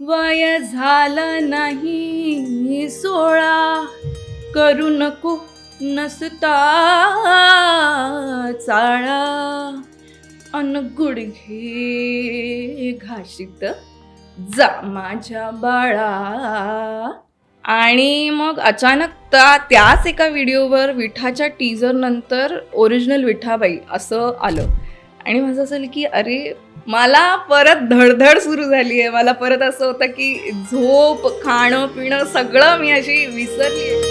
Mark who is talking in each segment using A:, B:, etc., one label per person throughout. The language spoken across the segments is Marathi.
A: वय झालं नाही 16, करू नको नसता चाळा, अन गुडघे घाशीत जा माझ्या बाळा. आणि मग अचानक त्याच एका व्हिडिओवर विठाच्या टीजर नंतर ओरिजिनल विठाबाई असं आलं आणि माझं असं की अरे मला परत धडधड सुरू झाली आहे. मला परत असं होतं की झोप, खाणं पिणं सगळं मी अशी विसरली आहे.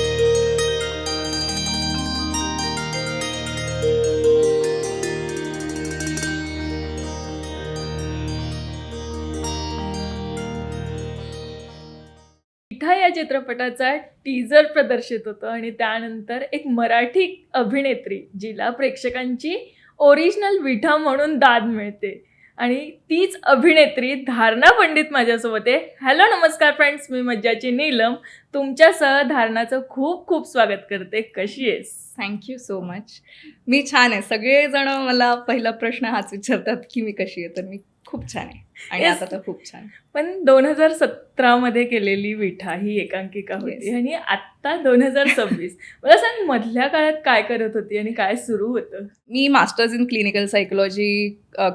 B: विठा या चित्रपटाचा टीजर प्रदर्शित होतो आणि त्यानंतर एक मराठी अभिनेत्री जिला प्रेक्षकांची ओरिजिनल विठा म्हणून दाद मिळते आणि तीच अभिनेत्री धारणा पंडित माझ्यासोबत आहे. हॅलो नमस्कार फ्रेंड्स, मी मज्जाची नीलम तुमच्यासह धारणाचं खूप खूप स्वागत करते. कशी आहेस?
A: Thank you so much. मी छान आहे. सगळेजण मला पहिला प्रश्न हाच विचारतात की मी कशी आहे, तर मी खूप छान आहे आणि
B: Yes.
A: आता तर खूप छान.
B: पण 2017 मध्ये केलेली विठा ही एकांकिका होती
A: Yes.
B: आणि आत्ता 2026. मला सांग, मधल्या काळात काय करत होती आणि काय सुरू होतं?
A: मी मास्टर्स इन क्लिनिकल सायकोलॉजी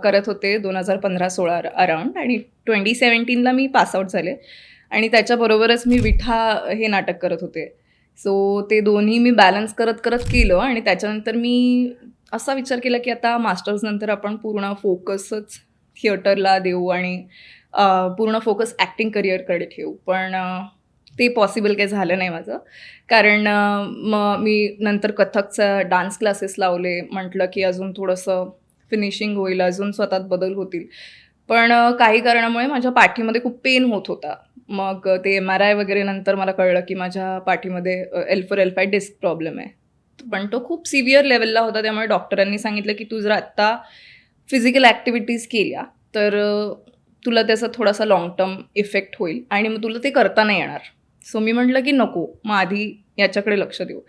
A: करत होते 2015-16 अराउंड आणि 2017ला मी पासआउट झाले आणि त्याच्याबरोबरच मी विठा हे नाटक करत होते. सो ते दोन्ही मी बॅलन्स करत करत केलं आणि त्याच्यानंतर मी असा विचार केला की आता मास्टर्सनंतर आपण पूर्ण फोकसच थिएटरला देऊ आणि पूर्ण फोकस ॲक्टिंग करिअरकडे ठेवू. पण ते पॉसिबल काही झालं नाही माझं. कारण मग मी नंतर कथकचा डान्स क्लासेस लावले. म्हटलं की अजून थोडंसं फिनिशिंग होईल, अजून स्वतःत बदल होतील. पण काही कारणामुळे माझ्या पाठीमध्ये खूप पेन होत होता. मग ते MRI वगैरे नंतर मला कळलं की माझ्या पाठीमध्ये L4, L5 डिस्क प्रॉब्लेम आहे. पण तो खूप सिव्हिअर लेवलला होता. त्यामुळे डॉक्टरांनी सांगितलं की तू जर आत्ता फिजिकल ॲक्टिव्हिटीज केल्या तर तुला त्याचा थोडासा लाँग टर्म इफेक्ट होईल आणि मग तुला ते करता नाही येणार. सो मी म्हटलं की नको, मग आधी याच्याकडे लक्ष देऊ.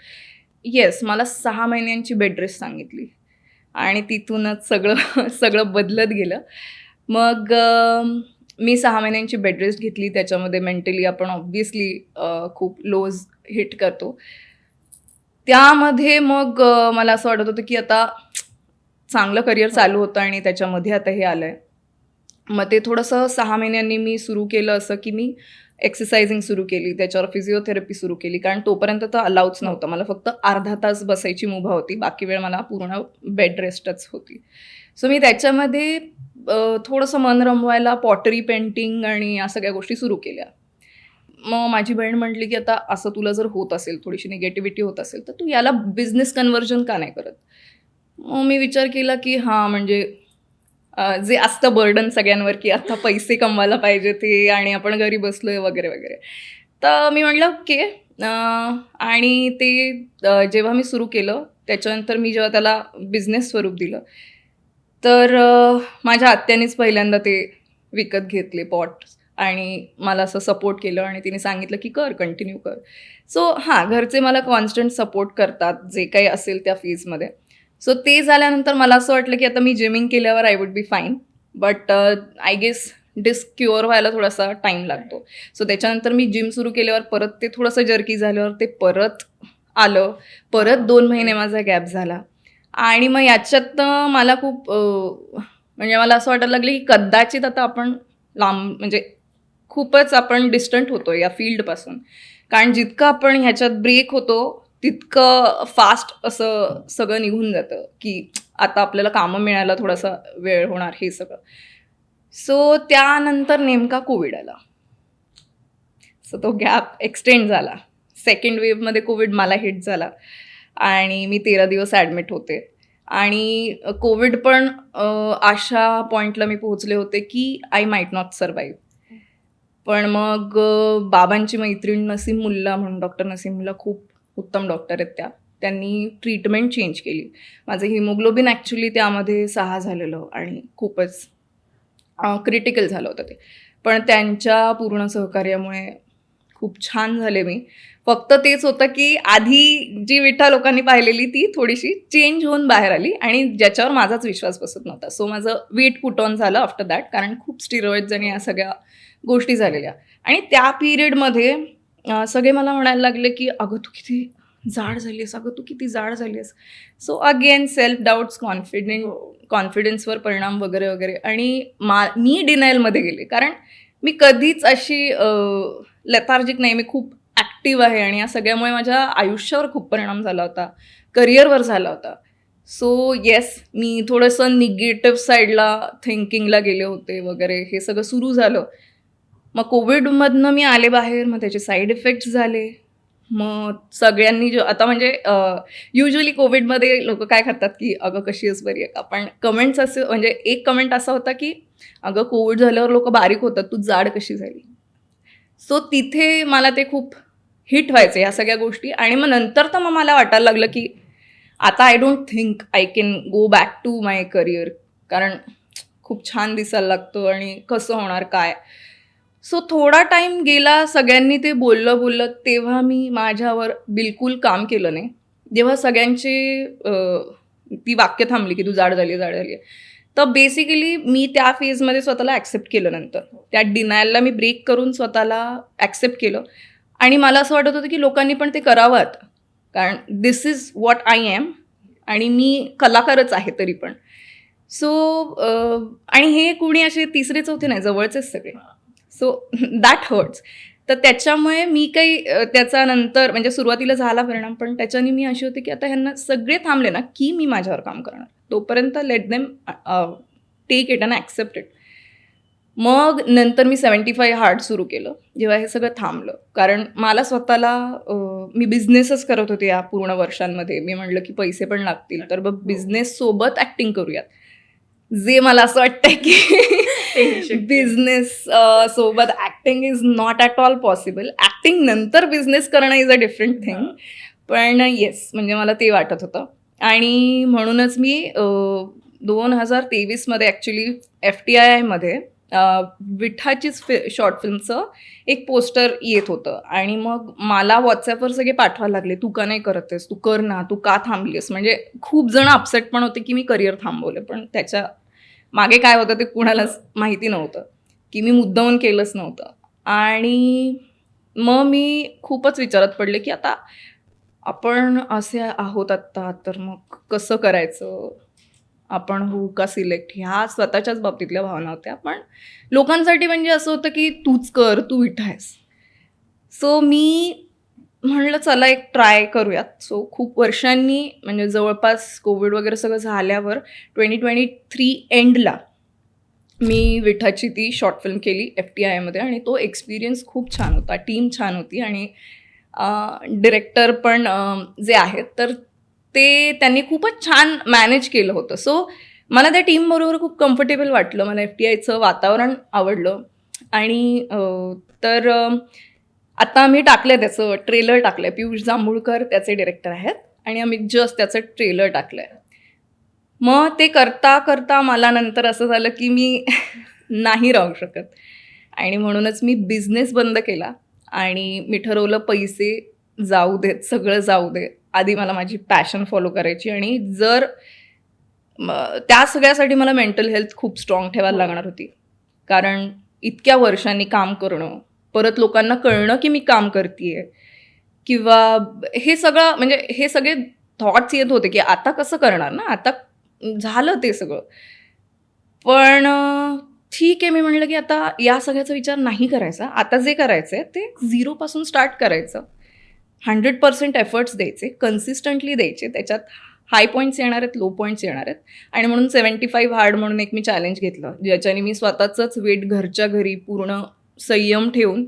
A: येस, मला 6 महिन्यांची बेड रेस्ट सांगितली आणि तिथूनच सगळं सगळं बदलत गेलं. मग मी 6 महिन्यांची बेड रेस्ट घेतली. त्याच्यामध्ये मेंटली आपण ऑब्व्हियसली खूप लोज हिट करतो. त्यामध्ये मग मला असं वाटत होतं की आता चांगलं करिअर चालू होतं आणि त्याच्यामध्ये आता हे आलं आहे. मग ते थोडंसं 6 महिन्यांनी मी सुरू केलं असं की मी एक्सरसाइजिंग सुरू केली, त्याच्यावर फिजिओथेरपी सुरू केली. कारण तोपर्यंत तर अलाउच नव्हतं. मला फक्त अर्धा तास बसायची मुभा होती. बाकी वेळ मला पूर्ण बेड रेस्टच होती. सो मी त्याच्यामध्ये थोडंसं मन रमवायला पॉटरी पेंटिंग आणि या सगळ्या गोष्टी सुरू केल्या. मग माझी बहीण म्हटली की आता असं तुला जर होत असेल, थोडीशी निगेटिव्हिटी होत असेल, तर तू याला बिझनेस कन्व्हर्जन का नाही करत? मग मी विचार केला की हां, म्हणजे जे असतं बर्डन सगळ्यांवर की आता पैसे कमवायला पाहिजे ते आणि आपण घरी बसलोय वगैरे वगैरे. तर मी म्हटलं ओके. आणि ते जेव्हा मी सुरू केलं त्याच्यानंतर मी जेव्हा त्याला बिझनेस स्वरूप दिलं तर माझ्या आत्यानेच पहिल्यांदा ते विकत घेतले पॉट्स आणि मला असं सपोर्ट केलं आणि तिने सांगितलं की कर, कंटिन्यू कर. सो हां, घरचे मला कॉन्स्टंट सपोर्ट करतात जे काही असेल त्या फीजमध्ये. सो ते झाल्यानंतर मला असं वाटलं की आता मी जिमिंग केल्यावर I would be fine. But I guess disc cure व्हायला थोडासा टाईम लागतो. सो त्याच्यानंतर मी जिम सुरू केल्यावर परत ते थोडंसं जर्की झाल्यावर ते परत आलं. परत 2 महिने माझा गॅप झाला आणि मग याच्यात मला खूप म्हणजे मला असं वाटायला लागलं की कदाचित आता आपण लांब म्हणजे खूपच आपण डिस्टंट होतो या फील्डपासून. कारण जितकं आपण ह्याच्यात ब्रेक होतो तितकं फास्ट असं सगळं निघून जातं की आता आपल्याला कामं मिळायला थोडासा वेळ होणार हे सगळं. सो त्यानंतर नेमका कोविड आला. सो तो गॅप एक्सटेंड झाला. सेकंड वेव्हमध्ये कोविड मला हिट झाला आणि मी 13 दिवस ॲडमिट होते आणि कोविड पण अशा पॉईंटला मी पोहोचले होते की आय माईट नॉट सर्वाईव्ह. पण मग बाबांची मैत्रीण नसीम मुल्ला म्हणून डॉक्टर नसीम मुल्ला खूप उत्तम डॉक्टर आहेत त्या. त्यांनी ट्रीटमेंट चेंज केली. माझं हिमोग्लोबिन ॲक्च्युली त्यामध्ये 6 झालेलं आणि खूपच क्रिटिकल झालं होतं ते. पण त्यांच्या पूर्ण सहकार्यामुळे खूप छान झाले मी. फक्त तेच होतं की आधी जी विठा लोकांनी पाहिलेली ती थोडीशी चेंज होऊन बाहेर आली आणि ज्याच्यावर माझाच विश्वास बसत नव्हता. सो माझं वेट पुट ऑन झालं आफ्टर दॅट. कारण खूप स्टिरॉइड्स आणि या सगळ्या गोष्टी झालेल्या. आणि त्या पिरियडमध्ये सगळे मला म्हणायला लागले की अगं तू किती जाड झाली आहेस, अगं तू किती जाड झाली आहेस. सो अगेन सेल्फ डाऊट्स, कॉन्फिडन्सवर परिणाम वगैरे वगैरे. आणि मी डिनायलमध्ये गेले, कारण मी कधीच अशी लेथार्जिक नाही, मी खूप ॲक्टिव्ह आहे आणि या सगळ्यामुळे माझ्या आयुष्यावर खूप परिणाम झाला होता, करिअरवर झाला होता. सो येस, मी थोडंसं निगेटिव्ह साईडला थिंकिंगला गेले होते वगैरे, हे सगळं सुरू झालं. मग कोविडमधनं मी आले बाहेर, मग त्याचे साईड इफेक्ट्स झाले. मग सगळ्यांनी आता म्हणजे युज्युअली कोविडमध्ये लोकं काय करतात, की "अगं कशी आहेस, बरी आहे का?" पण कमेंट्स असे, म्हणजे एक कमेंट असा होता, की "अगं कोविड झाल्यावर लोकं बारीक होतात, तू जाड कशी झाली?" सो तिथे मला ते खूप हिट व्हायचे या सगळ्या गोष्टी. आणि मग नंतर तर मग मला वाटायला लागलं, की आता I don't think I can go back to my career, कारण खूप छान दिसायला लागतं आणि कसं होणार काय. सो थोडा टाईम गेला, सगळ्यांनी ते बोललं, तेव्हा मी माझ्यावर बिलकुल काम केलं नाही. जेव्हा सगळ्यांची ती वाक्य थांबली, की तू जाड झाली आहे, जाड झाली आहे. तर बेसिकली मी त्या फेजमध्ये स्वतःला ॲक्सेप्ट केलं नंतर. त्या डिनायलला मी ब्रेक करून स्वतःला ॲक्सेप्ट केलं. आणि मला असं वाटत होतं, की लोकांनी पण ते करावं आता. कारण दिस इज व्हॉट आय एम, आणि मी कलाकारच आहे तरी पण. सो आणि हे कोणी असे तिसरे चौथे नाही, जवळचेच सगळे. So that hurts. तर त्याच्यामुळे मी काही त्याचा नंतर म्हणजे सुरुवातीला झाला परिणाम, पण त्याच्याने मी अशी होते, की आता ह्यांना सगळे थांबले ना, की मी माझ्यावर काम करणार. तोपर्यंत let them take it and accept it. मग नंतर मी 75 हार्ड सुरू केलं, जेव्हा हे सगळं थांबलं. कारण मला स्वतःला मी बिझनेसच करत होते या पूर्ण वर्षांमध्ये. मी म्हटलं, की पैसे पण लागतील, तर मग बिझनेससोबत ॲक्टिंग करूयात. जे मला असं वाटतंय, की बिझनेस सोबत acting is not at all possible. Acting नंतर बिझनेस करणं इज अ डिफरंट थिंग. पण येस, म्हणजे मला ते वाटत होतं. आणि म्हणूनच मी 2023मध्ये ॲक्च्युली FTIIमध्ये विठाचीच शॉर्ट फिल्मचं एक पोस्टर येत होतं. आणि मग मला व्हॉट्सॲपवर सगळे पाठवायला लागले, "तू का नाही करत आहेस? तू कर ना, तू का थांबलीस?" म्हणजे खूप जण अपसेट पण होते, की मी करिअर थांबवलं. पण त्याच्या मागे काय होतं ते कुणालाच माहिती नव्हतं, की मी मुद्दामून केलंच नव्हतं. आणि मग मी खूपच विचारात पडले, की आता आपण असे आहोत आत्ता, तर मग कसं करायचं? आपण होऊ का सिलेक्ट? ह्या स्वतःच्याच बाबतीतल्या भावना होत्या. पण लोकांसाठी म्हणजे असं होतं, की तूच कर, तू विठा आहेस. सो मी म्हणलं चला एक ट्राय करूयात. सो खूप वर्षांनी, म्हणजे जवळपास कोविड वगैरे सगळं झाल्यावर 2023 एंडला मी विठाची ती शॉर्ट फिल्म केली FTIIमध्ये. आणि तो एक्सपिरियन्स खूप छान होता. टीम छान होती. आणि डिरेक्टर पण जे आहेत, तर ते त्यांनी खूपच छान मॅनेज केलं होतं. सो मला त्या टीमबरोबर खूप कम्फर्टेबल वाटलं. मला FTIचं वातावरण आवडलं. आणि तर आता आम्ही टाकलं आहे, त्याचं ट्रेलर टाकलं आहे. पियुष जांभूळकर त्याचे डिरेक्टर आहेत. आणि आम्ही जस्ट त्याचं ट्रेलर टाकलं आहे. मग ते करता करता मला नंतर असं झालं, की मी नाही राहू शकत. आणि म्हणूनच मी बिझनेस बंद केला. आणि मी ठरवलं पैसे जाऊ देत, सगळं जाऊ दे. आधी मला माझी पॅशन फॉलो करायची. आणि जर त्या सगळ्यासाठी मला मेंटल हेल्थ खूप स्ट्रॉंग ठेवायला लागणार होती. कारण इतक्या वर्षांनी काम करणं, परत लोकांना कळणं, की मी काम करतीये, किंवा हे सगळं, म्हणजे हे सगळे थॉट्स येत होते, की आता कसं करणार ना, आता झालं ते सगळं. पण ठीक आहे, मी म्हटलं, की आता या सगळ्याचा विचार नाही करायचा. आता जे करायचं आहे ते 0पासून स्टार्ट करायचं. 100% एफर्ट्स द्यायचे, कन्सिस्टंटली द्यायचे. त्याच्यात हाय पॉईंट्स येणार आहेत, लो पॉईंट्स येणार आहेत. आणि म्हणून 75 हार्ड म्हणून एक मी चॅलेंज घेतलं, ज्याच्याने मी स्वतःचंच वेट घरच्या घरी पूर्ण संयम ठेवून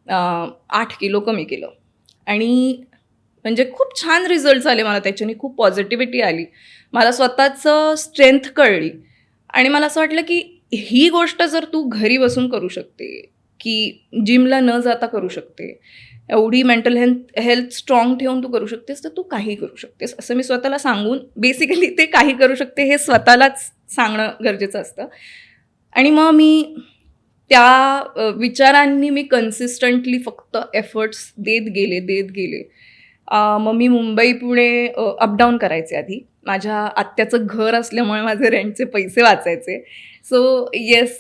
A: 8 किलो कमी केलं. आणि म्हणजे खूप छान रिझल्ट्स आले मला त्याच्याने. खूप पॉझिटिव्हिटी आली. मला स्वतःचं स्ट्रेंथ कळली. आणि मला असं वाटलं, की ही गोष्ट जर तू घरी बसून करू शकते, की जिमला न जाता करू शकते, एवढी मेंटल हेल्थ स्ट्रॉंग ठेवून तू करू शकतेस, तर तू काही करू शकतेस, असं मी स्वतःला सांगून बेसिकली ते काही करू शकते हे स्वतःलाच सांगणं गरजेचं असतं. आणि मग मी त्या विचारांनी मी कन्सिस्टंटली फक्त एफर्ट्स देत गेले. मग मी मुंबई पुणे अपडाऊन करायचे आधी. माझ्या आत्याचं घर असल्यामुळे माझे रेंटचे पैसे वाचायचे. सो येस,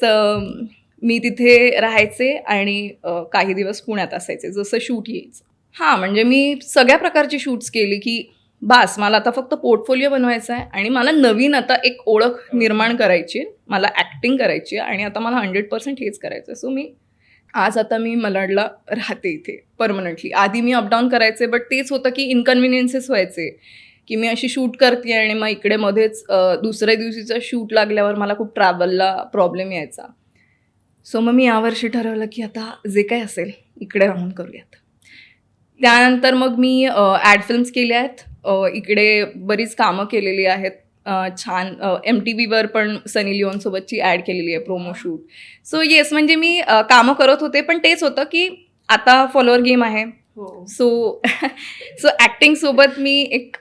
A: मी तिथे राहायचे आणि काही दिवस पुण्यात असायचे जसं शूट यायचं. हां, म्हणजे मी सगळ्या प्रकारची शूट्स केली की बास मला आता फक्त पोर्टफोलिओ बनवायचा आहे आणि मला नवीन आता एक ओळख निर्माण करायची आहे. मला ॲक्टिंग करायची आहे आणि आता मला 100% हेच करायचं आहे. सो आता मी मलाडला राहते इथे परमनंटली. आधी मी अपडाऊन करायचे बट तेच होतं की इन्कन्व्हिनियन्सेस व्हायचे की मी अशी शूट करते आणि मग इकडे मध्येच दुसऱ्या दिवशीचं शूट लागल्यावर मला खूप ट्रॅव्हलला प्रॉब्लेम यायचा. सो मग मी यावर्षी ठरवलं की आता जे काही असेल इकडे राहून करूयात. त्यानंतर मग मी ॲड फिल्म्स केल्या आहेत. इकडे बरीच कामं केलेली आहेत. छान MTVवर पण सनी लिओनसोबतची ॲड केलेली आहे प्रोमो शूट. सो येस म्हणजे मी कामं करत होते पण तेच होतं की आता फॉलोअर गेम आहे.
B: हो.
A: सो सो ॲक्टिंगसोबत मी एक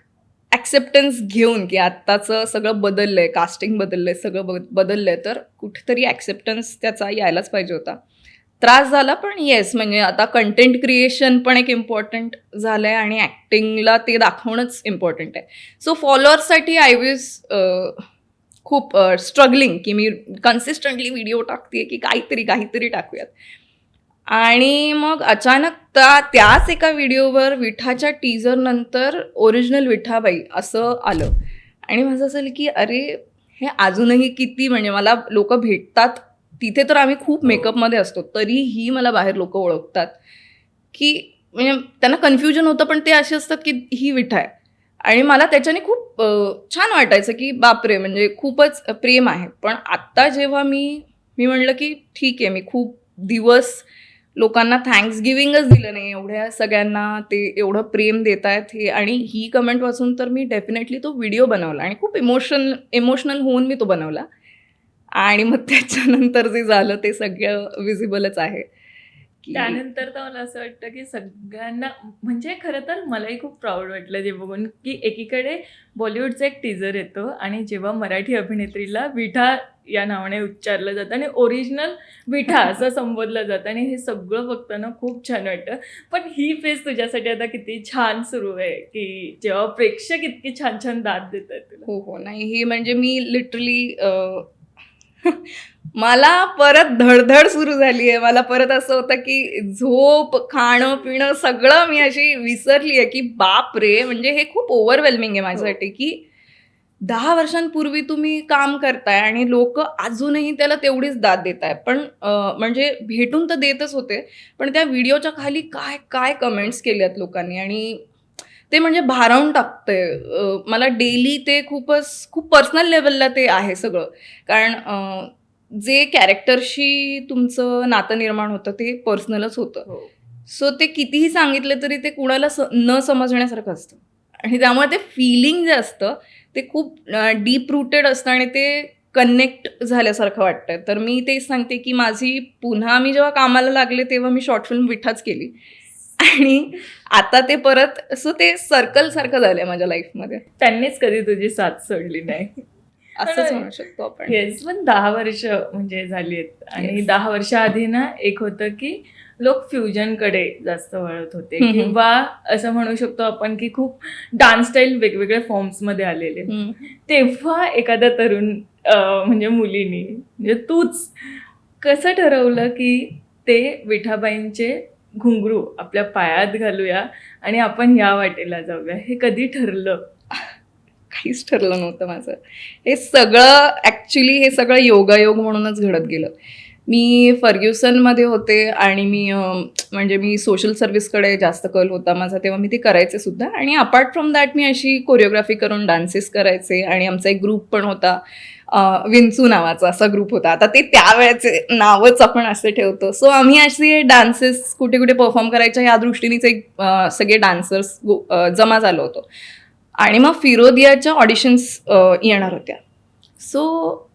A: ॲक्सेप्टन्स घेऊन की आत्ताचं सगळं बदललं आहे, कास्टिंग बदललं आहे, सगळं बदललं आहे, तर कुठेतरी ॲक्सेप्टन्स त्याचा यायलाच पाहिजे होता. त्रास झाला पण येस म्हणजे आता कंटेंट क्रिएशन पण एक इम्पॉर्टंट झालं आहे आणि ॲक्टिंगला ते दाखवणंच इम्पॉर्टंट आहे. सो फॉलोअर्ससाठी आय वॉज खूप स्ट्रगलिंग की मी कन्सिस्टंटली व्हिडिओ टाकते की काहीतरी टाकूयात. आणि मग अचानक त्याच एका व्हिडिओवर विठाच्या टीजरनंतर ओरिजिनल विठाबाई असं आलं आणि माझं असं की अरे हे अजूनही किती म्हणजे मला लोक भेटतात तिथे तर आम्ही खूप मेकअपमध्ये असतो तरीही मला बाहेर लोक ओळखतात की म्हणजे त्यांना कन्फ्युजन होतं पण ते असे असतात की ही विठा आहे आणि मला त्याच्याने खूप छान वाटायचं की बापरे म्हणजे खूपच प्रेम आहे. पण आत्ता जेव्हा मी म्हणलं की ठीक आहे मी खूप दिवस लोकांना थँक्स गिविंगच दिलं नाही एवढ्या सगळ्यांना ते एवढं प्रेम देत आहेत हे आणि ही कमेंट वाचून तर मी डेफिनेटली तो व्हिडिओ बनवला आणि खूप इमोशनल होऊन मी तो बनवला आणि मग त्याच्यानंतर जे झालं ते सगळं विजिबलच आहे की
B: त्यानंतर तर मला असं वाटतं की सगळ्यांना म्हणजे खरं तर मलाही खूप प्राऊड वाटलं जे बघून की एकीकडे बॉलिवूडचा एक टीजर येतो आणि जेव्हा मराठी अभिनेत्रीला विठा या नावाने उच्चारलं जातं आणि ओरिजिनल विठा असं संबोधलं जातं आणि हे सगळं बघताना खूप छान वाटतं. पण ही फेज तुझ्यासाठी आता किती छान सुरू आहे की जेव्हा प्रेक्षक इतकी छान छान दाद देत आहेत तुला.
A: हो नाही हे म्हणजे मी लिटरली मला परत धडधड सुरू झाली आहे. मला परत असं होतं की झोप खाणं पिणं सगळं मी अशी विसरली आहे की बाप रे म्हणजे हे खूप ओव्हरवेल्मिंग आहे माझ्यासाठी की 10 वर्षांपूर्वी तुम्ही काम करताय आणि लोक अजूनही त्याला तेवढीच दाद देत आहे. पण म्हणजे भेटून तर देतच होते पण त्या व्हिडिओच्या खाली काय काय कमेंट्स केल्यात लोकांनी आणि ते म्हणजे भारावून टाकतंय. मला डेली ते खूप पर्सनल लेवलला ते आहे सगळं. कारण जे कॅरेक्टरशी तुमचं नातं निर्माण होतं ते पर्सनलच होतं. सो ते कितीही सांगितलं तरी ते कुणाला न समजण्यासारखं असतं आणि त्यामुळे ते फिलिंग जे असतं ते खूप डीप रूटेड असतं आणि ते कनेक्ट झाल्यासारखं वाटतं. तर मी तेच सांगते की पुन्हा मी जेव्हा कामाला लागले तेव्हा मी शॉर्ट फिल्म विठाच केली आणि आता ते परत असं ते सर्कल सारखं झालंय माझ्या लाईफमध्ये.
B: त्यांनीच कधी तुझी साथ सोडली नाही
A: असंच म्हणू शकतो आपण.
B: येस. पण 10 वर्ष म्हणजे झाली आहेत आणि
A: Yes.
B: 10 वर्ष आधी ना एक होतं की लोक फ्युजनकडे जास्त वळत होते
A: हम्म.
B: किंवा असं म्हणू शकतो आपण की खूप डान्स स्टाईल वेगवेगळ्या फॉर्म्समध्ये आलेले. तेव्हा एखाद्या तरुण म्हणजे मुलीनी म्हणजे तूच कसं ठरवलं की ते विठाबाईंचे घुंगरू आपल्या पायात घालूया आणि आपण या वाटेला जाऊया, हे कधी ठरलं?
A: काहीच ठरलं नव्हतं माझं. हे सगळं योगायोग म्हणूनच घडत गेलं. मी फर्ग्युसनमध्ये होते आणि म्हणजे मी सोशल सर्व्हिसकडे जास्त कल होता माझा तेव्हा मी ते करायचे सुद्धा आणि अपार्ट फ्रॉम दॅट मी अशी कोरिओग्राफी करून डान्सेस करायचे आणि आमचा एक ग्रुप पण होता विंचू नावाचा असा ग्रुप होता. आता ते त्यावेळेचे नावच आपण असे ठेवतो. सो आम्ही असे डान्सेस कुठे कुठे परफॉर्म करायच्या या दृष्टीनेच एक सगळे डान्सर्स जमा झालो होतो आणि मग फिरोदियाच्या ऑडिशन्स येणार होत्या. सो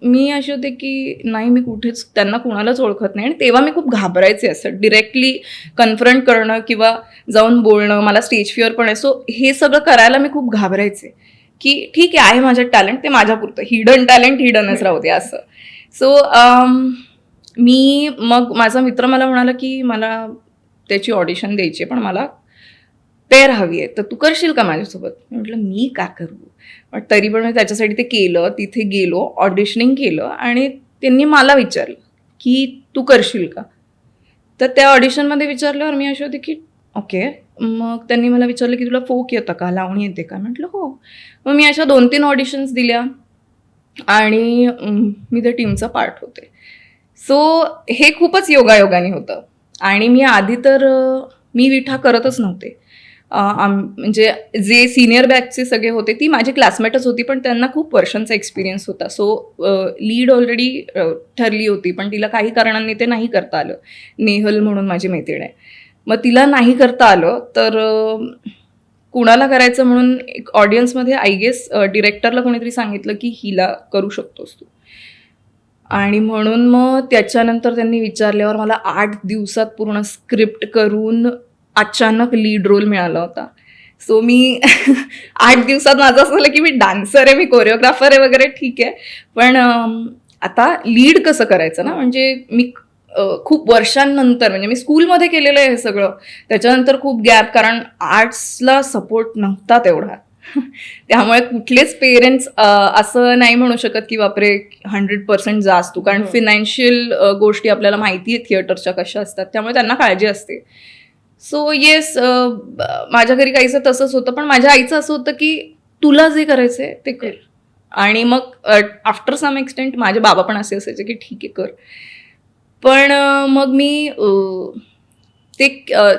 A: मी अशी होते की नाही मी कुठेच त्यांना कुणालाच ओळखत नाही आणि तेव्हा मी खूप घाबरायचे असं डिरेक्टली कन्फ्रंट करणं किंवा जाऊन बोलणं मला स्टेज फिअर पण आहे. सो हे सगळं करायला मी खूप घाबरायचे की ठीक आहे माझं टॅलेंट ते माझ्यापुरतं हिडन टॅलेंट हिडनच राहू दे असं. सो मग माझा मित्र मला म्हणाला की मला त्याची ऑडिशन द्यायची पण मला पेअर हवी आहे तर तू करशील का माझ्यासोबत. मी म्हटलं मी का करू पण तरी पण मी त्याच्यासाठी ते केलं. तिथे गेलो ऑडिशनिंग केलं आणि त्यांनी मला विचारलं की तू करशील का? तर त्या ऑडिशनमध्ये विचारल्यावर मी अशी होते की ओके. मग त्यांनी मला विचारलं की तुला फोक येतं का, लावणी येते का? म्हटलं हो. मग मी अशा 2-3 ऑडिशन्स दिल्या आणि मी त्या टीमचा पार्ट होते. सो हे खूपच योगायोगाने होतं. आणि मी आधी तर मी विठा करतच नव्हते. म्हणजे जे सिनियर बॅचचे सगळे होते ती माझी क्लासमेटच होती, पण त्यांना खूप वर्षांचा एक्सपिरियन्स होता. सो लीड ऑलरेडी ठरली होती, पण तिला काही कारणांनी ते नाही करता आलं. नेहल म्हणून माझी मैत्रीण आहे. मग तिला नाही करता आलं तर कुणाला करायचं म्हणून एक ऑडियन्समध्ये आय गेस डिरेक्टरला कोणीतरी सांगितलं की हिला करू शकतोस तू. आणि म्हणून मग त्याच्यानंतर त्यांनी विचारल्यावर मला 8 दिवसात पूर्ण स्क्रिप्ट करून अचानक लीड रोल मिळाला होता. सो मी 8 दिवसात माझं असं झालं की मी डान्सर आहे, मी कोरिओग्राफर आहे वगैरे, ठीक आहे. पण आता लीड कसं करायचं ना, म्हणजे मी खूप वर्षांनंतर, म्हणजे मी स्कूलमध्ये केलेलं आहे हे सगळं. त्याच्यानंतर खूप गॅप, कारण आर्ट्सला सपोर्ट नव्हता तेवढा. त्यामुळे कुठलेच पेरेंट्स असं नाही म्हणू शकत की बापरे 100% जास्त तू, कारण फिनान्शियल गोष्टी आपल्याला माहिती आहे थिएटरच्या कशा असतात, त्यामुळे त्यांना काळजी असते. सो येस, माझ्या घरी काहीसं तसंच होतं, पण माझ्या आईचं असं होतं की तुला जे करायचंय ते कर. आणि मग आफ्टर सम एक्सटेंट माझे बाबा पण असे असायचे की ठीक आहे कर. पण मग मी ते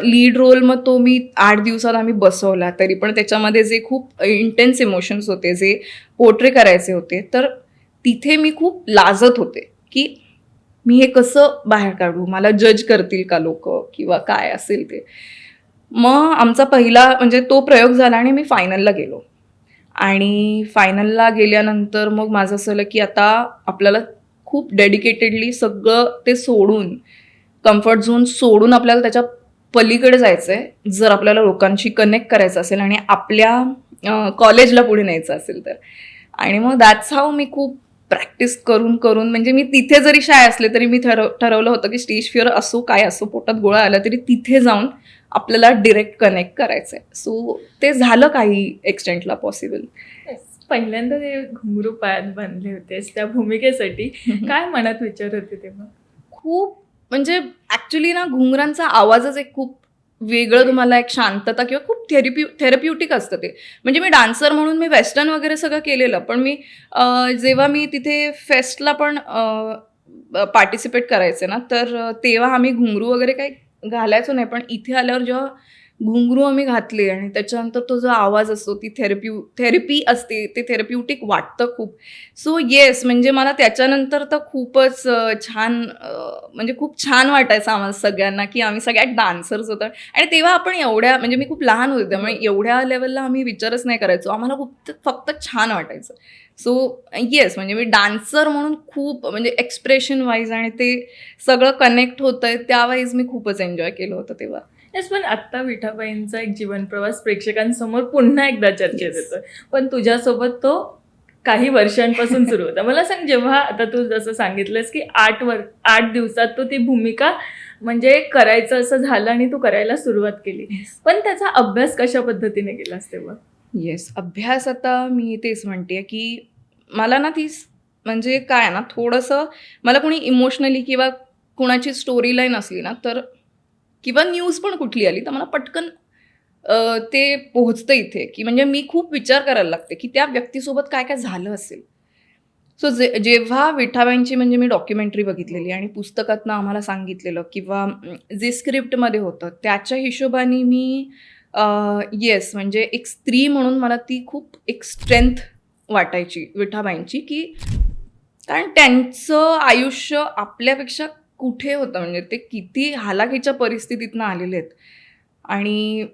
A: लीड रोल मग तो मी 8 दिवसात आम्ही बसवला. तरी पण त्याच्यामध्ये जे खूप इंटेन्स इमोशन्स होते, जे पोर्ट्रे करायचे होते, तर तिथे मी खूप लाजत होते की मी हे कसं बाहेर काढू, मला जज करतील का लोक किंवा काय असेल ते. मग आमचा पहिला म्हणजे तो प्रयोग झाला आणि मी फायनलला गेलो. आणि फायनलला गेल्यानंतर मग माझं असं झालं की आता आपल्याला खूप डेडिकेटेडली सगळं ते सोडून, कम्फर्ट झोन सोडून आपल्याला त्याच्या पलीकडे जायचं आहे, जर आपल्याला लोकांशी कनेक्ट करायचं असेल आणि आपल्या कॉलेजला पुढे न्यायचं असेल तर. आणि मग दॅट्स हाऊ मी खूप प्रॅक्टिस करून करून, म्हणजे मी तिथे जरी शाय असले तरी मी ठरवलं होतं की स्टेज फिअर असो काय असो, पोटात गोळा आला तरी तिथे जाऊन आपल्याला डिरेक्ट कनेक्ट करायचं आहे. सो ते झालं काही एक्सटेंटला पॉसिबल.
B: पहिल्यांदा ते घुंगरू पायात बांधले होतेस त्या भूमिकेसाठी, काय मनात विचार होते तेव्हा?
A: खूप, म्हणजे ॲक्च्युली ना घुंगरांचा आवाजच एक खूप वेगळं, तुम्हाला एक शांतता किंवा खूप थेरप्युटिक असतं ते. म्हणजे मी डान्सर म्हणून मी वेस्टर्न वगैरे सगळं केलेलं, पण मी जेव्हा मी तिथे फेस्टला पण पार्टिसिपेट करायचे ना, तर तेव्हा आम्ही घुंगरू वगैरे काही घालायचो नाही. पण इथे आल्यावर जेव्हा घुंगरू आम्ही घातले आणि त्याच्यानंतर तो जो आवाज असतो, ती थेरपी असते, ते थेरप्युटिक वाटतं खूप. सो येस, म्हणजे मला त्याच्यानंतर तर खूपच छान, म्हणजे खूप छान वाटायचं आम्हाला सगळ्यांना की आम्ही सगळ्यात डान्सर्स होतो. आणि तेव्हा आपण एवढ्या, म्हणजे मी खूप लहान होते त्यामुळे एवढ्या लेवलला आम्ही विचारच नाही करायचो, आम्हाला खूप फक्त छान वाटायचं. सो येस, म्हणजे मी डान्सर म्हणून खूप, म्हणजे एक्सप्रेशन वाईज आणि ते सगळं कनेक्ट होतंय त्यावाईज मी खूपच एन्जॉय केलं होतं तेव्हा.
B: येस, पण आत्ता विठाबाईंचा एक जीवन प्रवास प्रेक्षकांसमोर पुन्हा एकदा चर्चेत येतोय, पण तुझ्यासोबत तो काही वर्षांपासून सुरू होता. मला सांग, जेव्हा आता तू जसं सांगितलंस की 8 दिवसात तू ती भूमिका म्हणजे करायचं असं झालं आणि तू करायला सुरुवात केली, पण त्याचा अभ्यास कशा पद्धतीने केलास तेव्हा?
A: येस, अभ्यास आता मी तेच म्हणते की मला ना म्हणजे काय ना, थोडंसं मला कोणी इमोशनली किंवा कुणाची स्टोरी लाईन असली ना, तर किंवा न्यूज पण कुठली आली तर मला पटकन ते पोहोचतं इथे, की म्हणजे मी खूप विचार करायला लागते की त्या व्यक्तीसोबत काय काय झालं असेल. सो जेव्हा विठाबाईंची म्हणजे मी डॉक्युमेंटरी बघितलेली आणि पुस्तकातनं आम्हाला सांगितलेलं किंवा जे स्क्रिप्टमध्ये होतं त्याच्या हिशोबाने मी येस, म्हणजे एक स्त्री म्हणून मला ती खूप एक स्ट्रेंथ वाटायची विठाबाईंची, की कारण त्यांचं आयुष्य आपल्यापेक्षा कुठे होतं, म्हणजे ते किती हालाखीच्या परिस्थितीतनं आलेले आहेत आणि